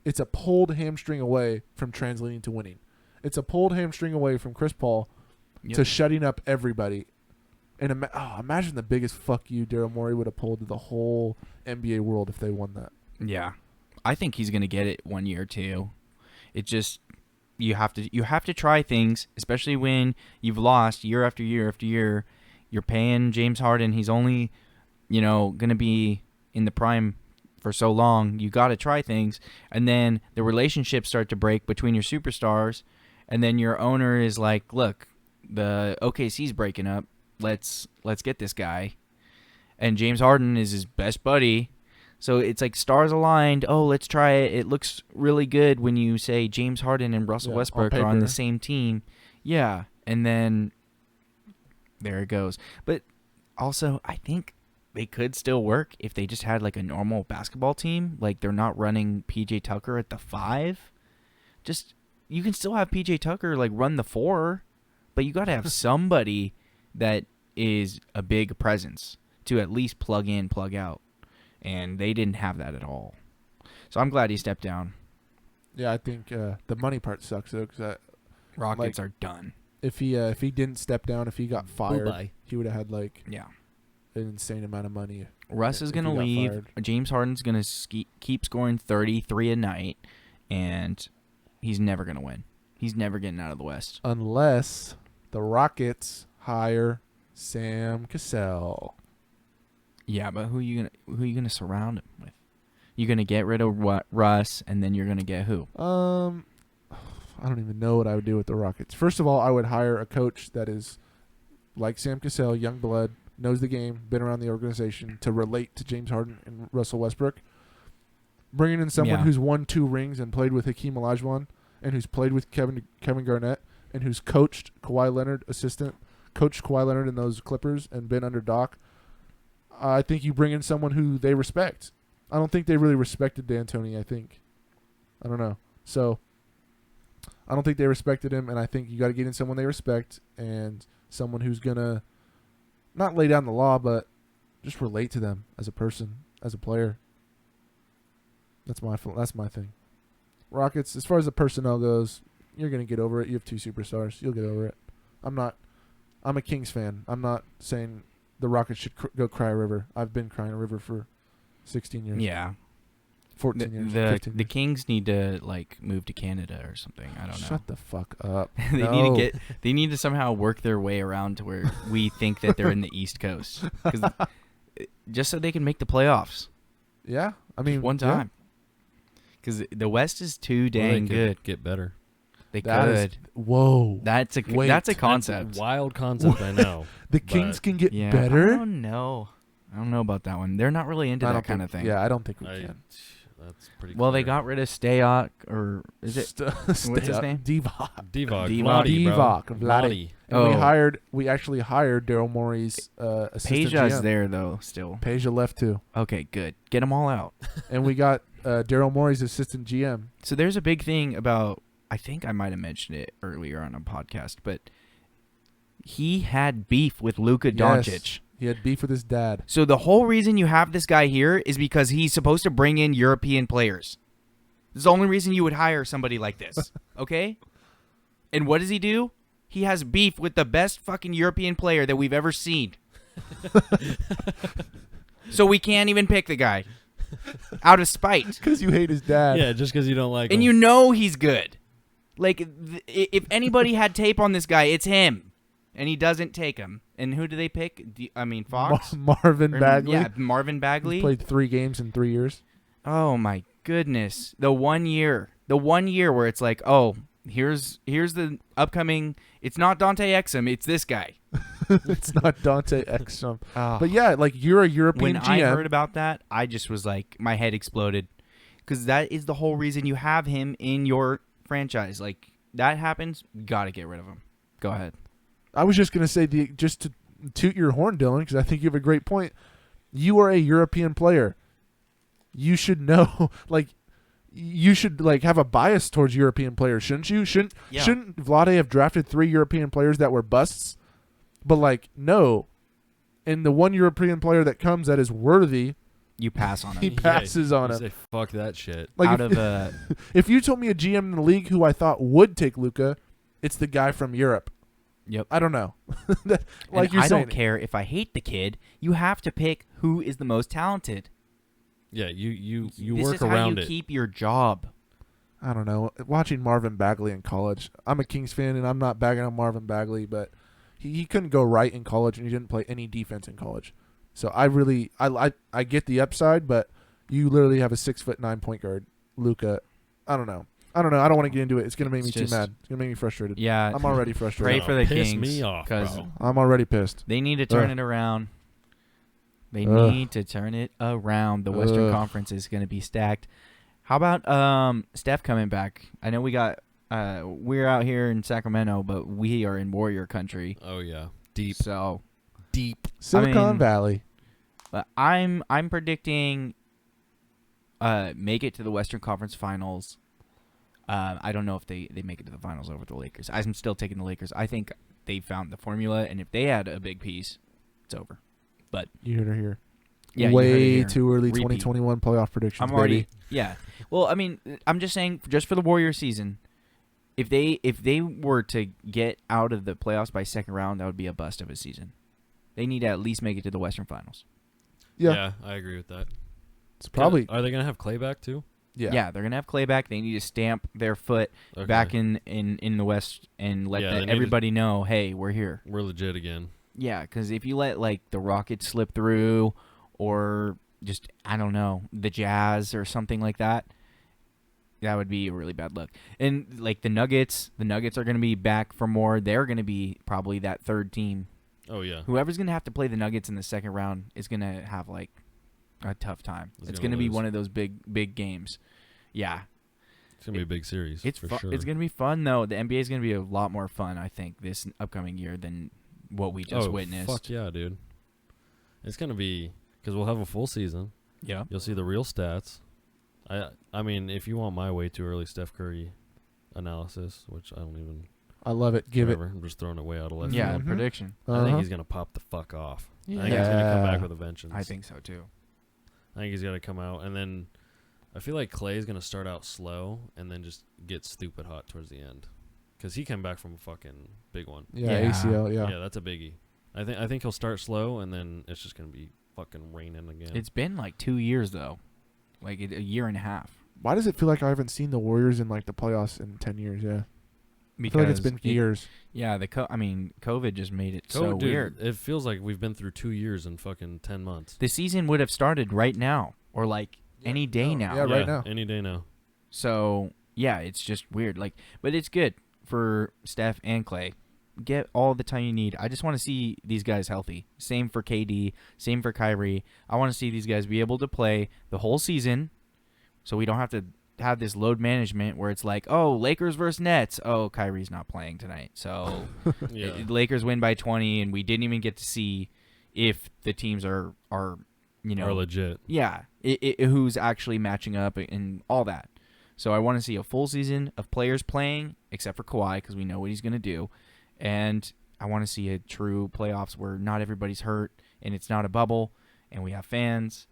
it's a pulled hamstring away from translating to winning. It's a pulled hamstring away from Chris Paul to shutting up everybody. And imagine the biggest fuck you Daryl Morey would have pulled to the whole NBA world if they won that. Yeah, I think he's going to get it 1 year too. It just you have to try things, especially when you've lost year after year after year. You're paying James Harden. He's only going to be in the prime for so long. You got to try things, and then the relationships start to break between your superstars, and then your owner is like, "Look, the OKC's breaking up. Let's get this guy," and James Harden is his best buddy. So it's like stars aligned. Oh, let's try it. It looks really good when you say James Harden and Russell Westbrook are on the same team. Yeah, and then there it goes. But also, I think they could still work if they just had like a normal basketball team. Like they're not running PJ Tucker at the 5. Just you can still have PJ Tucker like run the 4, but you got to have somebody that is a big presence to at least plug in, plug out. And they didn't have that at all. So I'm glad he stepped down. Yeah, I think the money part sucks though, because Rockets are done. if he didn't step down, if he got fired, Bye-bye. he would have had like Yeah. an insane amount of money. Russ is if going to he got leave. fired. James Harden's going to keep scoring 33 a night, and he's never going to win. He's never getting out of the West. Unless the Rockets hire Sam Cassell. Yeah, but who you gonna surround him with? You gonna get rid of Russ, and then you're gonna get who? I don't even know what I would do with the Rockets. First of all, I would hire a coach that is like Sam Cassell, young blood, knows the game, been around the organization, to relate to James Harden and Russell Westbrook. Bringing in someone who's won 2 rings and played with Hakeem Olajuwon, and who's played with Kevin Garnett, and who's coached Kawhi Leonard, coached Kawhi Leonard in those Clippers and been under Doc. I think you bring in someone who they respect. I don't think they really respected D'Antoni, I don't know. So I don't think they respected him, and I think you got to get in someone they respect and someone who's going to not lay down the law, but just relate to them as a person, as a player. That's my thing. Rockets, as far as the personnel goes, you're going to get over it. You have 2 superstars. You'll get over it. I'm a Kings fan. I'm not saying the Rockets should go cry a river. I've been crying a river for 16 years. Yeah. 14 years. 15 The years. Kings need to like move to Canada or something. I don't know. Shut the fuck up. They need to somehow work their way around to where we think that they're in the East Coast, just so they can make the playoffs. Yeah, I mean, one time. Because the West is too dang good. Get better. They That is- could. whoa. That's a Wait. concept. That's a wild concept, I know. The Kings can get Yeah, better? I don't know about that one. They're not really into that kind of thing. Yeah, I don't think we can. That's pretty. Well, they clear. got rid of Stayok, or is it? What's his name? Divock. Divock, Vladi. And we actually hired Daryl Morey's assistant Peja's GM. there though still. Peja left too. Okay, good. Get them all out. And we got Daryl Morey's assistant GM. So there's a big thing about, I think I might have mentioned it earlier on a podcast, but he had beef with Luka Doncic. Yes, he had beef with his dad. So the whole reason you have this guy here is because he's supposed to bring in European players. This is the only reason you would hire somebody like this, okay? And what does he do? He has beef with the best fucking European player that we've ever seen. So we can't even pick the guy. Out of spite. Because you hate his dad. Yeah, just because you don't like him. And you know he's good. Like, if anybody had tape on this guy, it's him. And he doesn't take him. And who do they pick? Fox? Marvin Bagley. Yeah, Marvin Bagley. He's played 3 games in 3 years. Oh, my goodness. The 1 year. The 1 year where it's like, oh, here's the upcoming. It's not Dante Exum. It's this guy. It's not Dante Exum. Oh. But yeah, like, you're a European When GM. I heard about that, I just was like, my head exploded. Because that is the whole reason you have him in your franchise. Like, that happens, got to get rid of him. Go ahead. I was just going to say, just to toot your horn, Dylan, because I think you have a great point. You are a European player. You should know, like, you should like have a bias towards European players, shouldn't you? Shouldn't Vlade have drafted 3 European players that were busts? But like, no. And the one European player that comes that is worthy, You pass on him. he passes on You him. say, fuck that shit. Like if you told me a GM in the league who I thought would take Luka, it's the guy from Europe. Yep. I don't know. Like you're I saying. don't care if I hate the kid. You have to pick who is the most talented. Yeah, you This work is how around you it. keep your job. I don't know. Watching Marvin Bagley in college, I'm a Kings fan, and I'm not bagging on Marvin Bagley, but he couldn't go right in college, and he didn't play any defense in college. So I get the upside, but you literally have a 6'9" point guard, Luka. I don't know. I don't want to get into it. It's gonna make me too mad. It's gonna make me frustrated. Yeah. I'm already frustrated. Pray for the Piss Kings. me off, bro. I'm already pissed. They need to turn it around. They need to turn it around. The Western Conference is going to be stacked. How about Steph coming back? I know we're out here in Sacramento, but we are in Warrior country. Oh yeah, deep. So Deep. Silicon Valley. But I'm predicting make it to the Western Conference Finals. I don't know if they make it to the finals over the Lakers. I'm still taking the Lakers. I think they found the formula, and if they had a big piece, it's over. But You heard her here. yeah, you heard it Way here. too early. Repeat. 2021 playoff predictions. I'm already baby. yeah. Well, I mean, I'm just saying, just for the Warriors season, if they were to get out of the playoffs by second round, that would be a bust of a season. They need to at least make it to the Western Finals. Yeah. I agree with that. It's probably. Are they gonna have Clay back too? Yeah, they're gonna have Clay back. They need to stamp their foot Okay. back in the West and let Yeah, they need everybody know, hey, we're here. We're legit again. Yeah, because if you let like the Rockets slip through, or just I don't know, the Jazz or something like that, that would be a really bad look. And like the Nuggets are going to be back for more. They're going to be probably that third team. Oh yeah. Whoever's going to have to play the Nuggets in the second round is going to have like a tough time. It's going to be lose. one of those big games. Yeah. It's gonna be a big series. It's for sure. It's going to be fun though. The NBA is going to be a lot more fun, I think, this upcoming year than what we just witnessed. Fuck yeah, dude. It's gonna be because we'll have a full season. Yeah. You'll see the real stats. I mean, if you want my way too early Steph Curry analysis, which I don't even. I love it. Give whatever, I'm just throwing it way out of left. Yeah, Mhm. prediction. I think Uh-huh. he's gonna pop the fuck off. I think he's Yeah. gonna come back with a vengeance. I think so too. I think he's gonna come out, and then I feel like Clay's gonna start out slow and then just get stupid hot towards the end, because he came back from a fucking big one. Yeah, Yeah. ACL. Yeah. Yeah, that's a biggie. I think he'll start slow, and then it's just gonna be fucking raining again. It's been like 2 years though, like a year and a half. Why does it feel like I haven't seen the Warriors in like the playoffs in 10 years? Yeah. I feel like it's been years. Yeah, COVID just made it so Dude, weird. It feels like we've been through 2 years in fucking 10 months. The season would have started right now, or like any day now. Yeah, right now. Any day now. So yeah, it's just weird. Like, but it's good for Steph and Clay. Get all the time you need. I just want to see these guys healthy. Same for KD. Same for Kyrie. I want to see these guys be able to play the whole season, so we don't have to have this load management where it's like, oh, Lakers versus Nets. Oh, Kyrie's not playing tonight, so Yeah. Lakers win by 20, and we didn't even get to see if the teams are you know Are legit. yeah, who's actually matching up and all that. So I want to see a full season of players playing, except for Kawhi, because we know what he's going to do. And I want to see a true playoffs where not everybody's hurt and it's not a bubble and we have fans.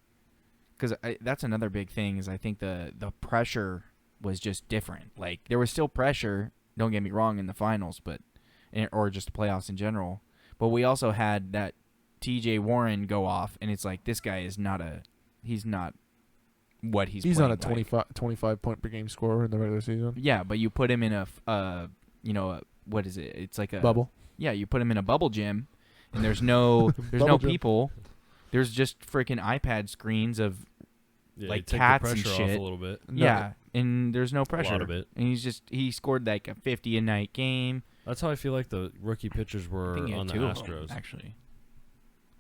Because that's another big thing is I think the pressure was just different. Like, there was still pressure, don't get me wrong, in the finals, or just the playoffs in general. But we also had that TJ Warren go off, and it's like, this guy is not he's not what he's He's not a playing like. 25 point per game scorer in the regular season. Yeah, but you put him in what is it? It's like a Bubble. Yeah, you put him in a bubble gym, and there's no Bubble gym. people. There's just freaking iPad screens of Yeah, like you take cats the and pressure shit. off a little bit. Yeah, and there's no pressure. A lot of it. And he scored like a 50 a night game. That's how I feel like the rookie pitchers I were think he had on the 2 of them, Astros. actually.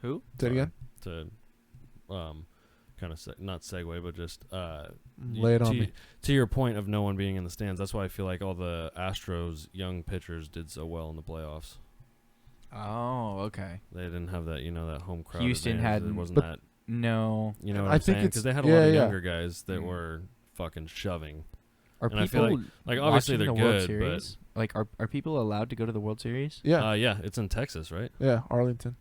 Who? Say it again. To kind of not segue, but just Lay it on me. to your point of no one being in the stands. That's why I feel like all the Astros young pitchers did so well in the playoffs. Oh, okay. They didn't have that, that home crowd. Houston advantage. had- It wasn't but- that. No. You know what I I'm think saying? it's- Because they had a yeah, lot of yeah. younger guys that Mm. were fucking shoving. Are And I people feel like obviously watching they're the World good, Series? Like, are people allowed to go to the World Series? Yeah. Yeah, it's in Texas, right? Yeah. Arlington.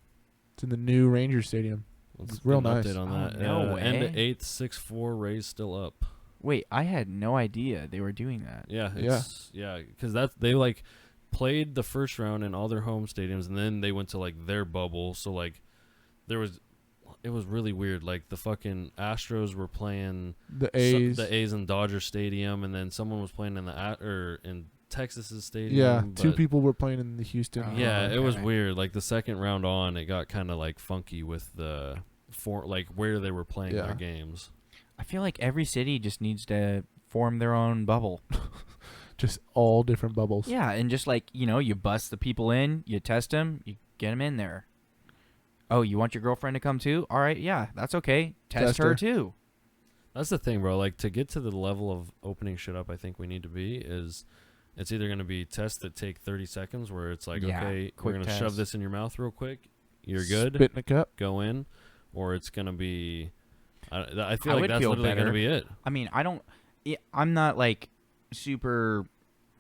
It's in the new Rangers Stadium. Let's Real get an nice. update on Oh, that. no End way. 8th, 6-4, Rays still up. Wait, I had no idea they were doing that. Yeah, because they like played the first round in all their home stadiums, and then they went to like their bubble. So like, it was really weird. Like the fucking Astros were playing The A's. the A's in Dodger Stadium, and then someone was playing in Texas's stadium. Yeah. Two but- people were playing in the Houston. Oh, Yeah, it was okay. weird. Like the second round on, it got kind of like funky with like where they were playing Yeah. their games. I feel like every city just needs to form their own bubble. Just all different bubbles. Yeah, and just like, you bust the people in, you test them, you get them in there. Oh, you want your girlfriend to come too? All right, yeah, that's okay. Test her too. That's the thing, bro. Like to get to the level of opening shit up, I think we need to be is. It's either going to be tests that take 30 seconds where it's like, Yeah, okay, we're quick going to test. shove this in your mouth real quick. You're good. Spit in a cup. Go in. or it's gonna be. I feel I like would that's feel literally better. gonna be it. I mean, I'm not like super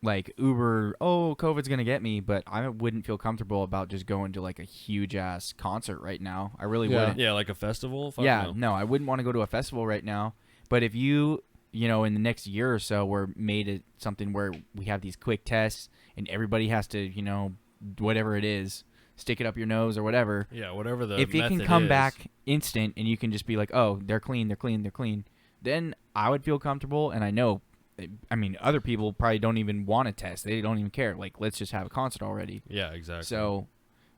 like uber. Oh, COVID's gonna get me, but I wouldn't feel comfortable about just going to like a huge ass concert right now. I really Yeah. wouldn't. Yeah, like a festival. Fuck Yeah, no. no, I wouldn't want to go to a festival right now. But if you know, in the next year or so, we're made it something where we have these quick tests and everybody has to, you know, whatever it is, stick it up your nose or whatever. Yeah, whatever the If it can method come is. back instant and you can just be like, oh, they're clean, they're clean, they're clean, then I would feel comfortable. And I know, I mean, other people probably don't even want to test. They don't even care. Like, let's just have a concert already. Yeah, exactly. So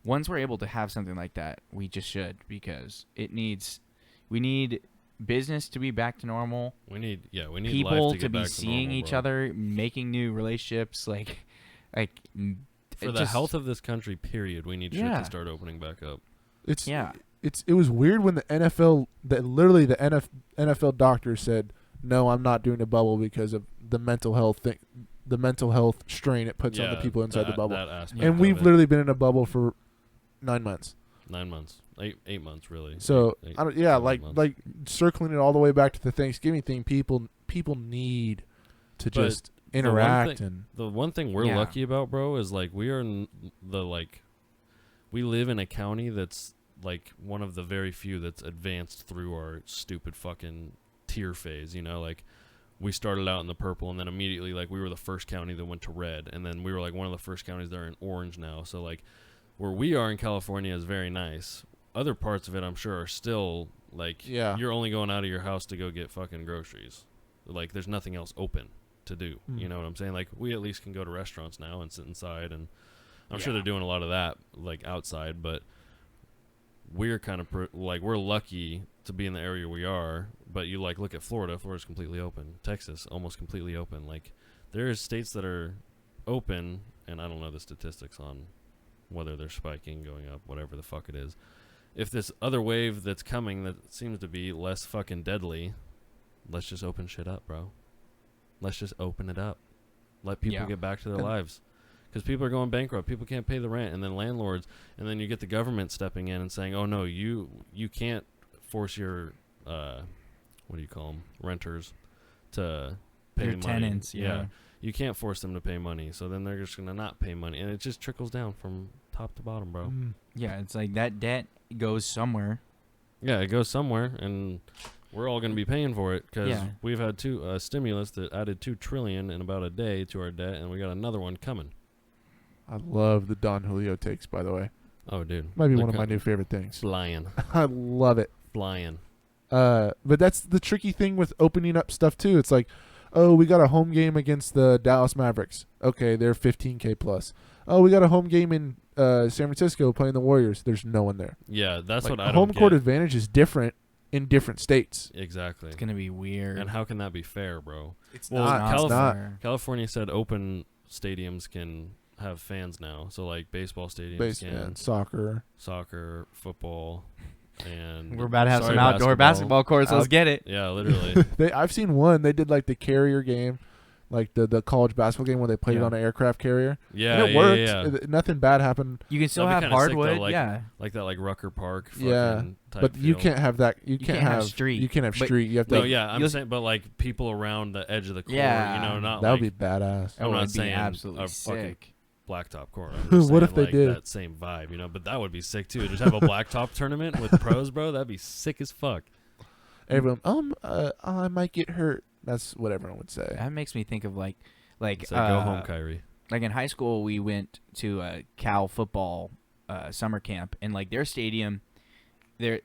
once we're able to have something like that, we just should, because we need business to be back to normal. we need People life to, to get be back seeing normal, each bro. other, making new relationships, like For the health of this country, period. We need shit Yeah. to start opening back up. It's Yeah. It was weird when the NFL, literally the NFL doctor said, no, I'm not doing a bubble because of the mental health thing, the mental health strain it puts on the people inside the bubble. That aspect And of we've it. literally been in a bubble for 9 months. 9 months, 8 months, really. So Eight, I don't, yeah, 7 like months. like circling it all the way back to the Thanksgiving thing. People need to But just the one interact thing- and The one thing we're Yeah. lucky about, bro, is like we live in a county that's like one of the very few that's advanced through our stupid fucking tier phase. You know, like we started out in the purple, and then immediately like we were the first county that went to red, and then we were like one of the first counties that are in orange now. So like where we are in California is very nice. Other parts of it, I'm sure, are still like Yeah. you're only going out of your house to go get fucking groceries. Like there's nothing else open to do. You know what I'm saying? Like we at least can go to restaurants now and sit inside, and I'm sure Yeah. they're doing a lot of that like outside, but we're kind of like we're lucky to be in the area we are. But you like look at Florida's completely open. Texas almost completely open. Like there's states that are open, and I don't know the statistics on whether they're spiking, going up, whatever the fuck it is. If this other wave that's coming that seems to be less fucking deadly, let's just open shit up, bro. Let's just open it up. Let people get back to their lives. Because people are going bankrupt. People can't pay the rent. And then landlords. And then you get the government stepping in and saying, oh, no, you can't force your, what do you call them, renters to pay Your money. tenants, yeah. You can't force them to pay money. So then they're just going to not pay money. And it just trickles down from top to bottom, bro. Yeah, it's like that debt goes somewhere. Yeah, it goes somewhere, and we're all going to be paying for it because Yeah. we've had stimulus that added $2 trillion in about a day to our debt, and we got another one coming. I love the Don Julio takes, by the way. Oh, dude. Might be They're one of my new favorite things. Flying. I love it. Flying. But that's the tricky thing with opening up stuff too. It's like, oh, we got a home game against the Dallas Mavericks. Okay, they're 15K plus. Oh, we got a home game in San Francisco playing the Warriors. There's no one there. Yeah, that's Like, what I don't home court get. advantage is different in different states. Exactly. It's gonna be weird. And how can that be fair, bro? It's Well, not. It's not. California said open stadiums can have fans now. So, like, baseball stadiums can. Soccer, football, and... We're about to have some outdoor basketball courts. Let's get it. Yeah, literally. I've seen one. They did like the carrier game, like the college basketball game where they played it Yeah. on an aircraft carrier. Yeah, and it worked. yeah. Nothing bad happened. You can still That'd have be kinda sick, though, hardwood. like- yeah. Like that, like, Rucker Park Yeah, fucking type But you feel. can't have that. You can't have street. You can't have But- street. You have to. No, like, yeah, I'm you'll- saying, but, like, people around the edge of the court, Yeah. you know, not that like would be badass. I'm Oh, not it'd be saying absolutely a fucking sick. blacktop court. I'm just What saying, if they like, did? that same vibe, you know? But that would be sick, too. Just have a blacktop tournament with pros, bro. That'd be sick as fuck. Everyone, I might get hurt. That's what everyone would say. That makes me think of like So go home, Kyrie. like in high school we went to a Cal football summer camp, and like their stadium, there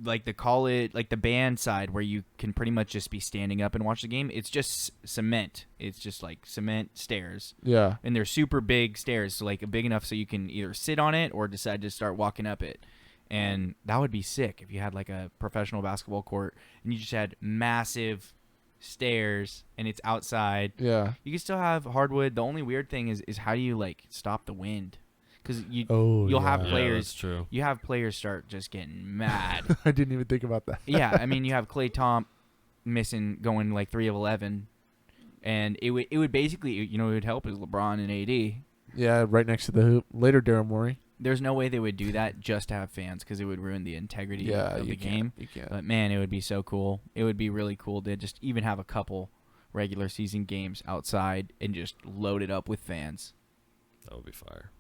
like the college, like the band side where you can pretty much just be standing up and watch the game. It's just cement. It's just like cement stairs, Yeah. and they're super big stairs, so like big enough so you can either sit on it or decide to start walking up it. And that would be sick if you had like a professional basketball court and you just had massive stairs and it's outside. Yeah. You can still have hardwood. The only weird thing is how do you like stop the wind? Because You'll have Yeah, players. that's true. You have players start just getting mad. I didn't even think about that. Yeah, I mean you have Klay missing, going like 3 of 11, and it would basically, it would help is LeBron and AD. Yeah, right next to the hoop. Later, Daryl Morey. there's no way they would do that just to have fans because it would ruin the integrity of the game. You can't. But man, it would be so cool. It would be really cool to just even have a couple regular season games outside and just load it up with fans. That would be fire.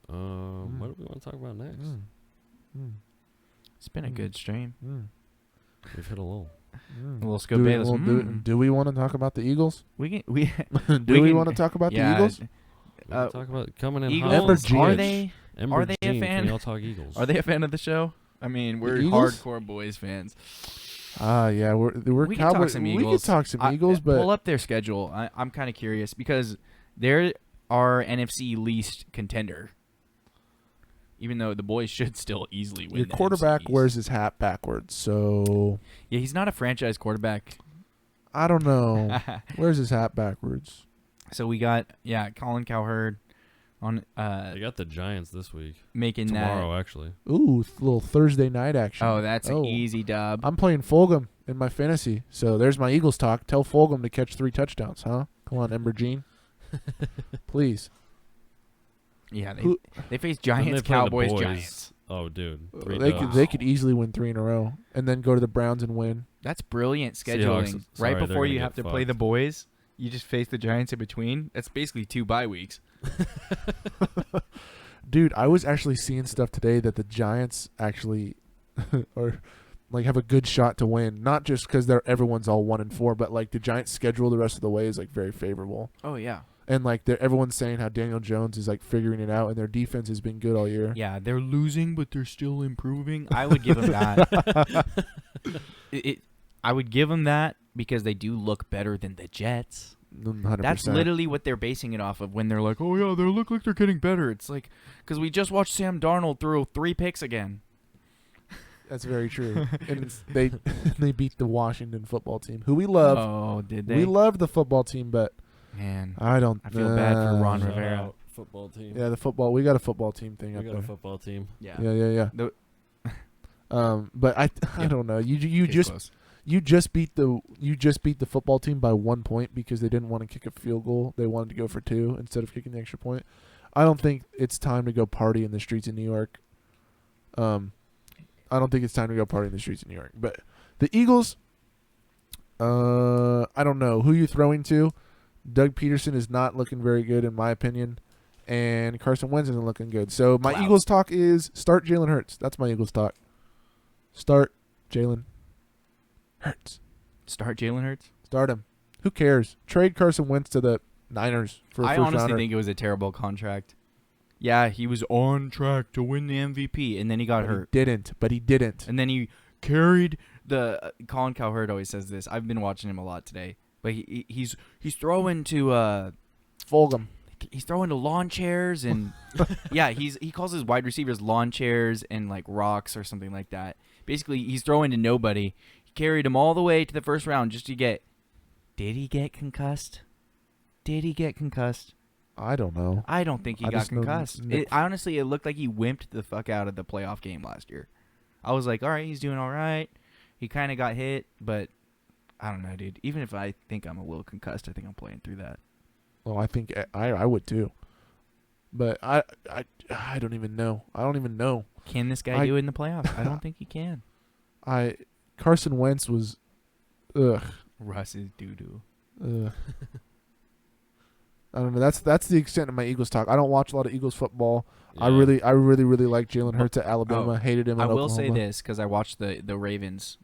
What do we want to talk about next? It's been a good stream. We've hit a lull. Little Scope Bayless. Do we want to talk about the Eagles? We Do we want to talk about the Eagles? We can talk about coming in Eagles. hot. Are they a fan? Can we all talk Eagles? Are they a fan of the show? I mean, we're Eagles? hardcore boys fans. Yeah, we're We Cowboys. could talk some We Eagles. could talk some Eagles, but pull up their schedule. I'm kind of curious because they're our NFC least contender. Even though the boys should still easily win. your the quarterback NFC East. wears his hat backwards, so Yeah, he's not a franchise quarterback. I don't know. Wears his hat backwards. So we got Colin Cowherd on They got the Giants this week. making Tomorrow, actually. Ooh, little Thursday night action. that. Oh, that's an easy dub. I'm playing Fulgham in my fantasy, so there's my Eagles talk. Tell Fulgham to catch 3 touchdowns, huh? Come on, Ember Jean. Please. Yeah, Who- they face Then they Giants, play the Cowboys, boys. Giants. Oh, dude. 3 They could easily win 3 in a row and then go to the Browns and win. That's brilliant Seahawks, scheduling. sorry, Right they're before gonna you get have to play fucked. the boys, you just face the Giants in between. That's basically 2 bye weeks. Dude, I was actually seeing stuff today that the Giants actually are like have a good shot to win. Not just because everyone's all 1-4, but like the Giants' schedule the rest of the way is like very favorable. Oh yeah. And like everyone's saying how Daniel Jones is like figuring it out, and their defense has been good all year. Yeah, they're losing, but they're still improving. I would give them that. I would give them that because they do look better than the Jets. 100%. That's literally what they're basing it off of when they're like, "Oh yeah, they look like they're getting better." It's like because we just watched Sam Darnold throw 3 picks again. That's very true. And they beat the Washington football team, who we love. Oh, did they? We love the football team, but Man, I don't. I feel bad for Ron Shout Rivera. out football team. Yeah, the football. We got a football team thing We up got there. a football team. Yeah. Yeah. But I don't know. You Case just closed. you just beat the football team by 1 point because they didn't want to kick a field goal. They wanted to go for 2 instead of kicking the extra point. I don't think it's time to go party in the streets of New York. I don't think it's time to go party in the streets of New York. But the Eagles, I don't know who you throwing to. Doug Peterson is not looking very good in my opinion, and Carson Wentz isn't looking good. So my Clout. Eagles talk is start Jalen Hurts. That's my Eagles talk. Start Jalen Hurts. Start Jalen Hurts. Start him. Who cares? Trade Carson Wentz to the Niners for a I first honestly rounder. think it was a terrible contract. Yeah, he was on track to win the MVP, and then he got hurt. But he didn't. And then he carried the Colin Cowherd always says this. I've been watching him a lot today, but he's throwing to Fulgham. he's throwing to lawn chairs and yeah, he calls his wide receivers lawn chairs and like rocks or something like that. Basically, he's throwing to nobody. He carried him all the way to the first round just to get. Did he get concussed? I don't know. I don't think he I got just know concussed. Nick- Honestly, it looked like he wimped the fuck out of the playoff game last year. I was like, all right, he's doing all right. He kind of got hit, but I don't know, dude. Even if I think I'm a little concussed, I think I'm playing through that. Well, I think I would too. But I don't even know. I don't even know. Can this guy do it in the playoffs? I don't think he can. Carson Wentz was, ugh. Russ is doo-doo. I don't know. That's the extent of my Eagles talk. I don't watch a lot of Eagles football. Yeah. I really like Jalen Hurts at Alabama. Hated him I at will Oklahoma. say this because I watched the Ravens.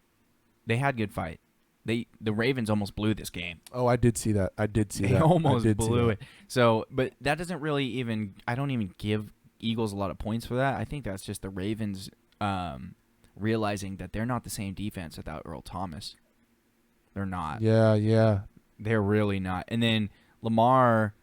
They had good fight. The Ravens almost blew this game. Oh, I did see that. They almost blew it. So, but that doesn't really even. I don't even give Eagles a lot of points for that. I think that's just the Ravens realizing that they're not the same defense without Earl Thomas. They're not. Yeah. They're really not. And then Lamar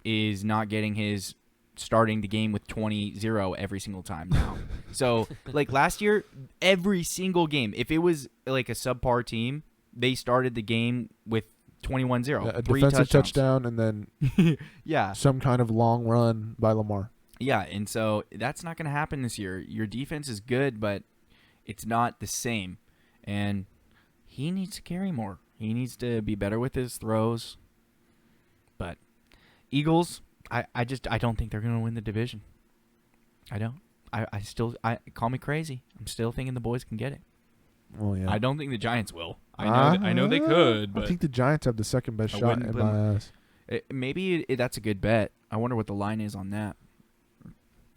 is not getting his starting the game with 20-0 every single time now. So, like last year, every single game, if it was like a subpar team, they started the game with 21-0. A 3 defensive touchdowns. touchdown and then Yeah. some kind of long run by Lamar. Yeah, and so that's not going to happen this year. Your defense is good, but it's not the same. And he needs to carry more. He needs to be better with his throws. But Eagles, I don't think they're going to win the division. I don't. I still call me crazy. I'm still thinking the boys can get it. Well, yeah. I don't think the Giants will. I know they could, but I think the Giants have the second best I shot wouldn't in put my eyes. maybe that's a good bet. I wonder what the line is on that.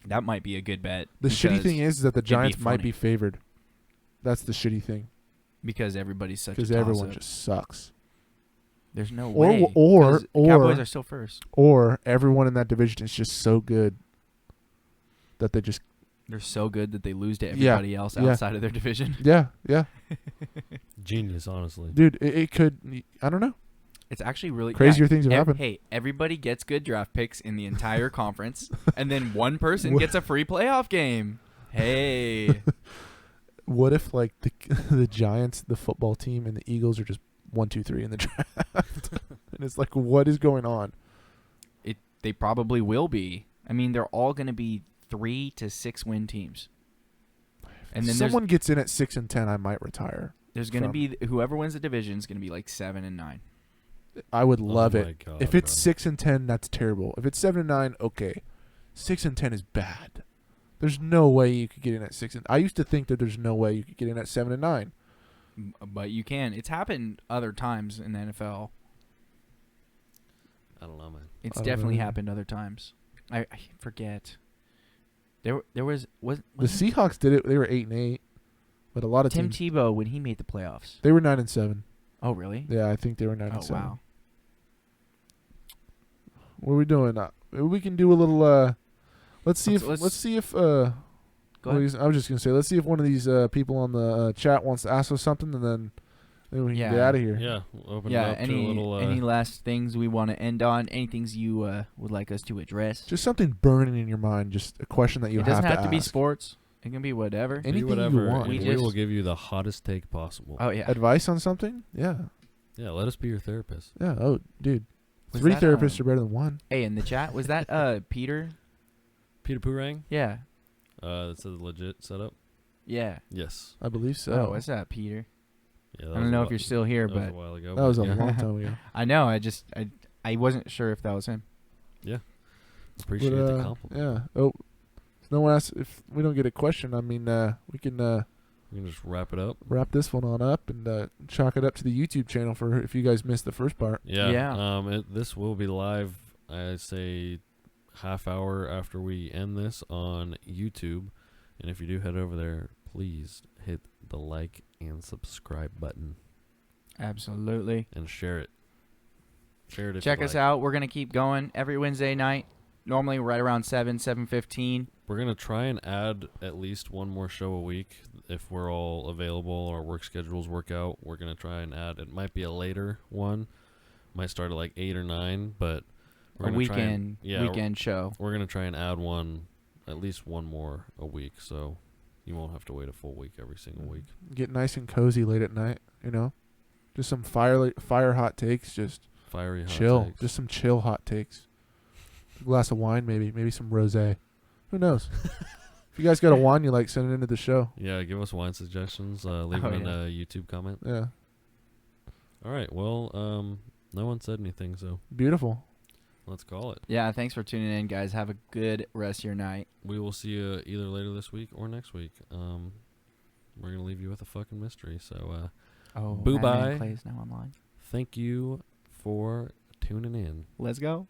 That might be a good bet. The shitty thing is that the be Giants might funny. be favored. That's the shitty thing. because everybody's such a Because toss-up. everyone just sucks. There's no Or- way. or- 'cause or- Cowboys are still first. Or everyone in that division is just so good that they just They're so good that they lose to Yeah, everybody else yeah. outside of their division. yeah. Genius, honestly. Dude, it could. I don't know. It's actually really Crazier things have happened. Hey, everybody gets good draft picks in the entire conference, and then one person gets a free playoff game. Hey, What if like the Giants, the football team, and the Eagles are just 1, 2, 3 in the draft? And it's like, what is going on? they probably will be. I mean, they're all going to be 3 to 6 win teams. And If then someone gets in at 6 and 10, I might retire. there's going to be whoever wins the division is going to be like 7 and 9. I would love my it. God, If it's bro. 6 and 10, that's terrible. If it's 7 and 9, okay. 6 and 10 is bad. There's no way you could get in at 6 and. I used to think that there's no way you could get in at 7 and 9. But you can. It's happened other times in the NFL. I don't know, man. It's I don't definitely know. happened other times. I forget. There was The Seahawks did it. They were 8 and 8, but a lot of Tim teams Tebow when he made the playoffs. they were 9 and 7. Oh really? Yeah, I think they were 9 Oh and 7. wow. What are we doing? We can do a little. Let's see Let's- let's see if. Go ahead. I was just gonna say, let's see if one of these people on the chat wants to ask us something, and then we can get Yeah. out of here. Yeah, we'll open it Yeah. up to a little. Any last things we want to end on? Any things you would like us to address? Just something burning in your mind, just a question that you it doesn't have have to be ask. sports. It can be whatever. Anything you whatever, want. and We we just- will give you the hottest take possible. Oh yeah. Advice on something? Yeah. Yeah, let us be your therapist. Yeah. Oh, dude. Was 3 that, therapists are better than 1. Hey, in the chat, was that Peter? Peter Poorang? Yeah. That's a legit setup. Yeah. Yes. I believe so. Oh, what's that, Peter? Yeah, that I was don't a know whi- if you're still here, that was but a while ago. That was a yeah, long time ago. I know. I wasn't sure if that was him. appreciate But, the compliment. yeah. Oh, if no one asks if we don't get a question. I mean, we can We can just wrap it up. wrap this one on up and chalk it up to the YouTube channel for if you guys missed the first part. Yeah. Yeah. This will be live. I say half hour after we end this on YouTube, and if you do head over there, please hit the like and subscribe button Absolutely. and share it. Share it. If Check you us like. out. We're gonna keep going every Wednesday night. Normally right around 7:15. We're gonna try and add at least one more show a week if we're all available or work schedules work out. We're gonna try and add. It might be a later one. Might start at like 8 or 9, but we're A gonna try weekend and, weekend show. We're gonna try and add one, at least one more a week, so you won't have to wait a full week every single week. Get nice and cozy late at night. You know, just some fire hot takes. Just Fiery hot chill. takes. Just some chill hot takes. A glass of wine, maybe some rosé. Who knows? If you guys got a wine you like, send it into the show. Yeah, give us wine suggestions. Leave Oh, them in yeah. a YouTube comment. Yeah, All right. Well, no one said anything, so beautiful. let's call it. Yeah, thanks for tuning in, guys. Have a good rest of your night. We will see you either later this week or next week. We're gonna leave you with a fucking mystery. So, Oh, Boo-bye. Clay is now online. thank you for tuning in. Let's go.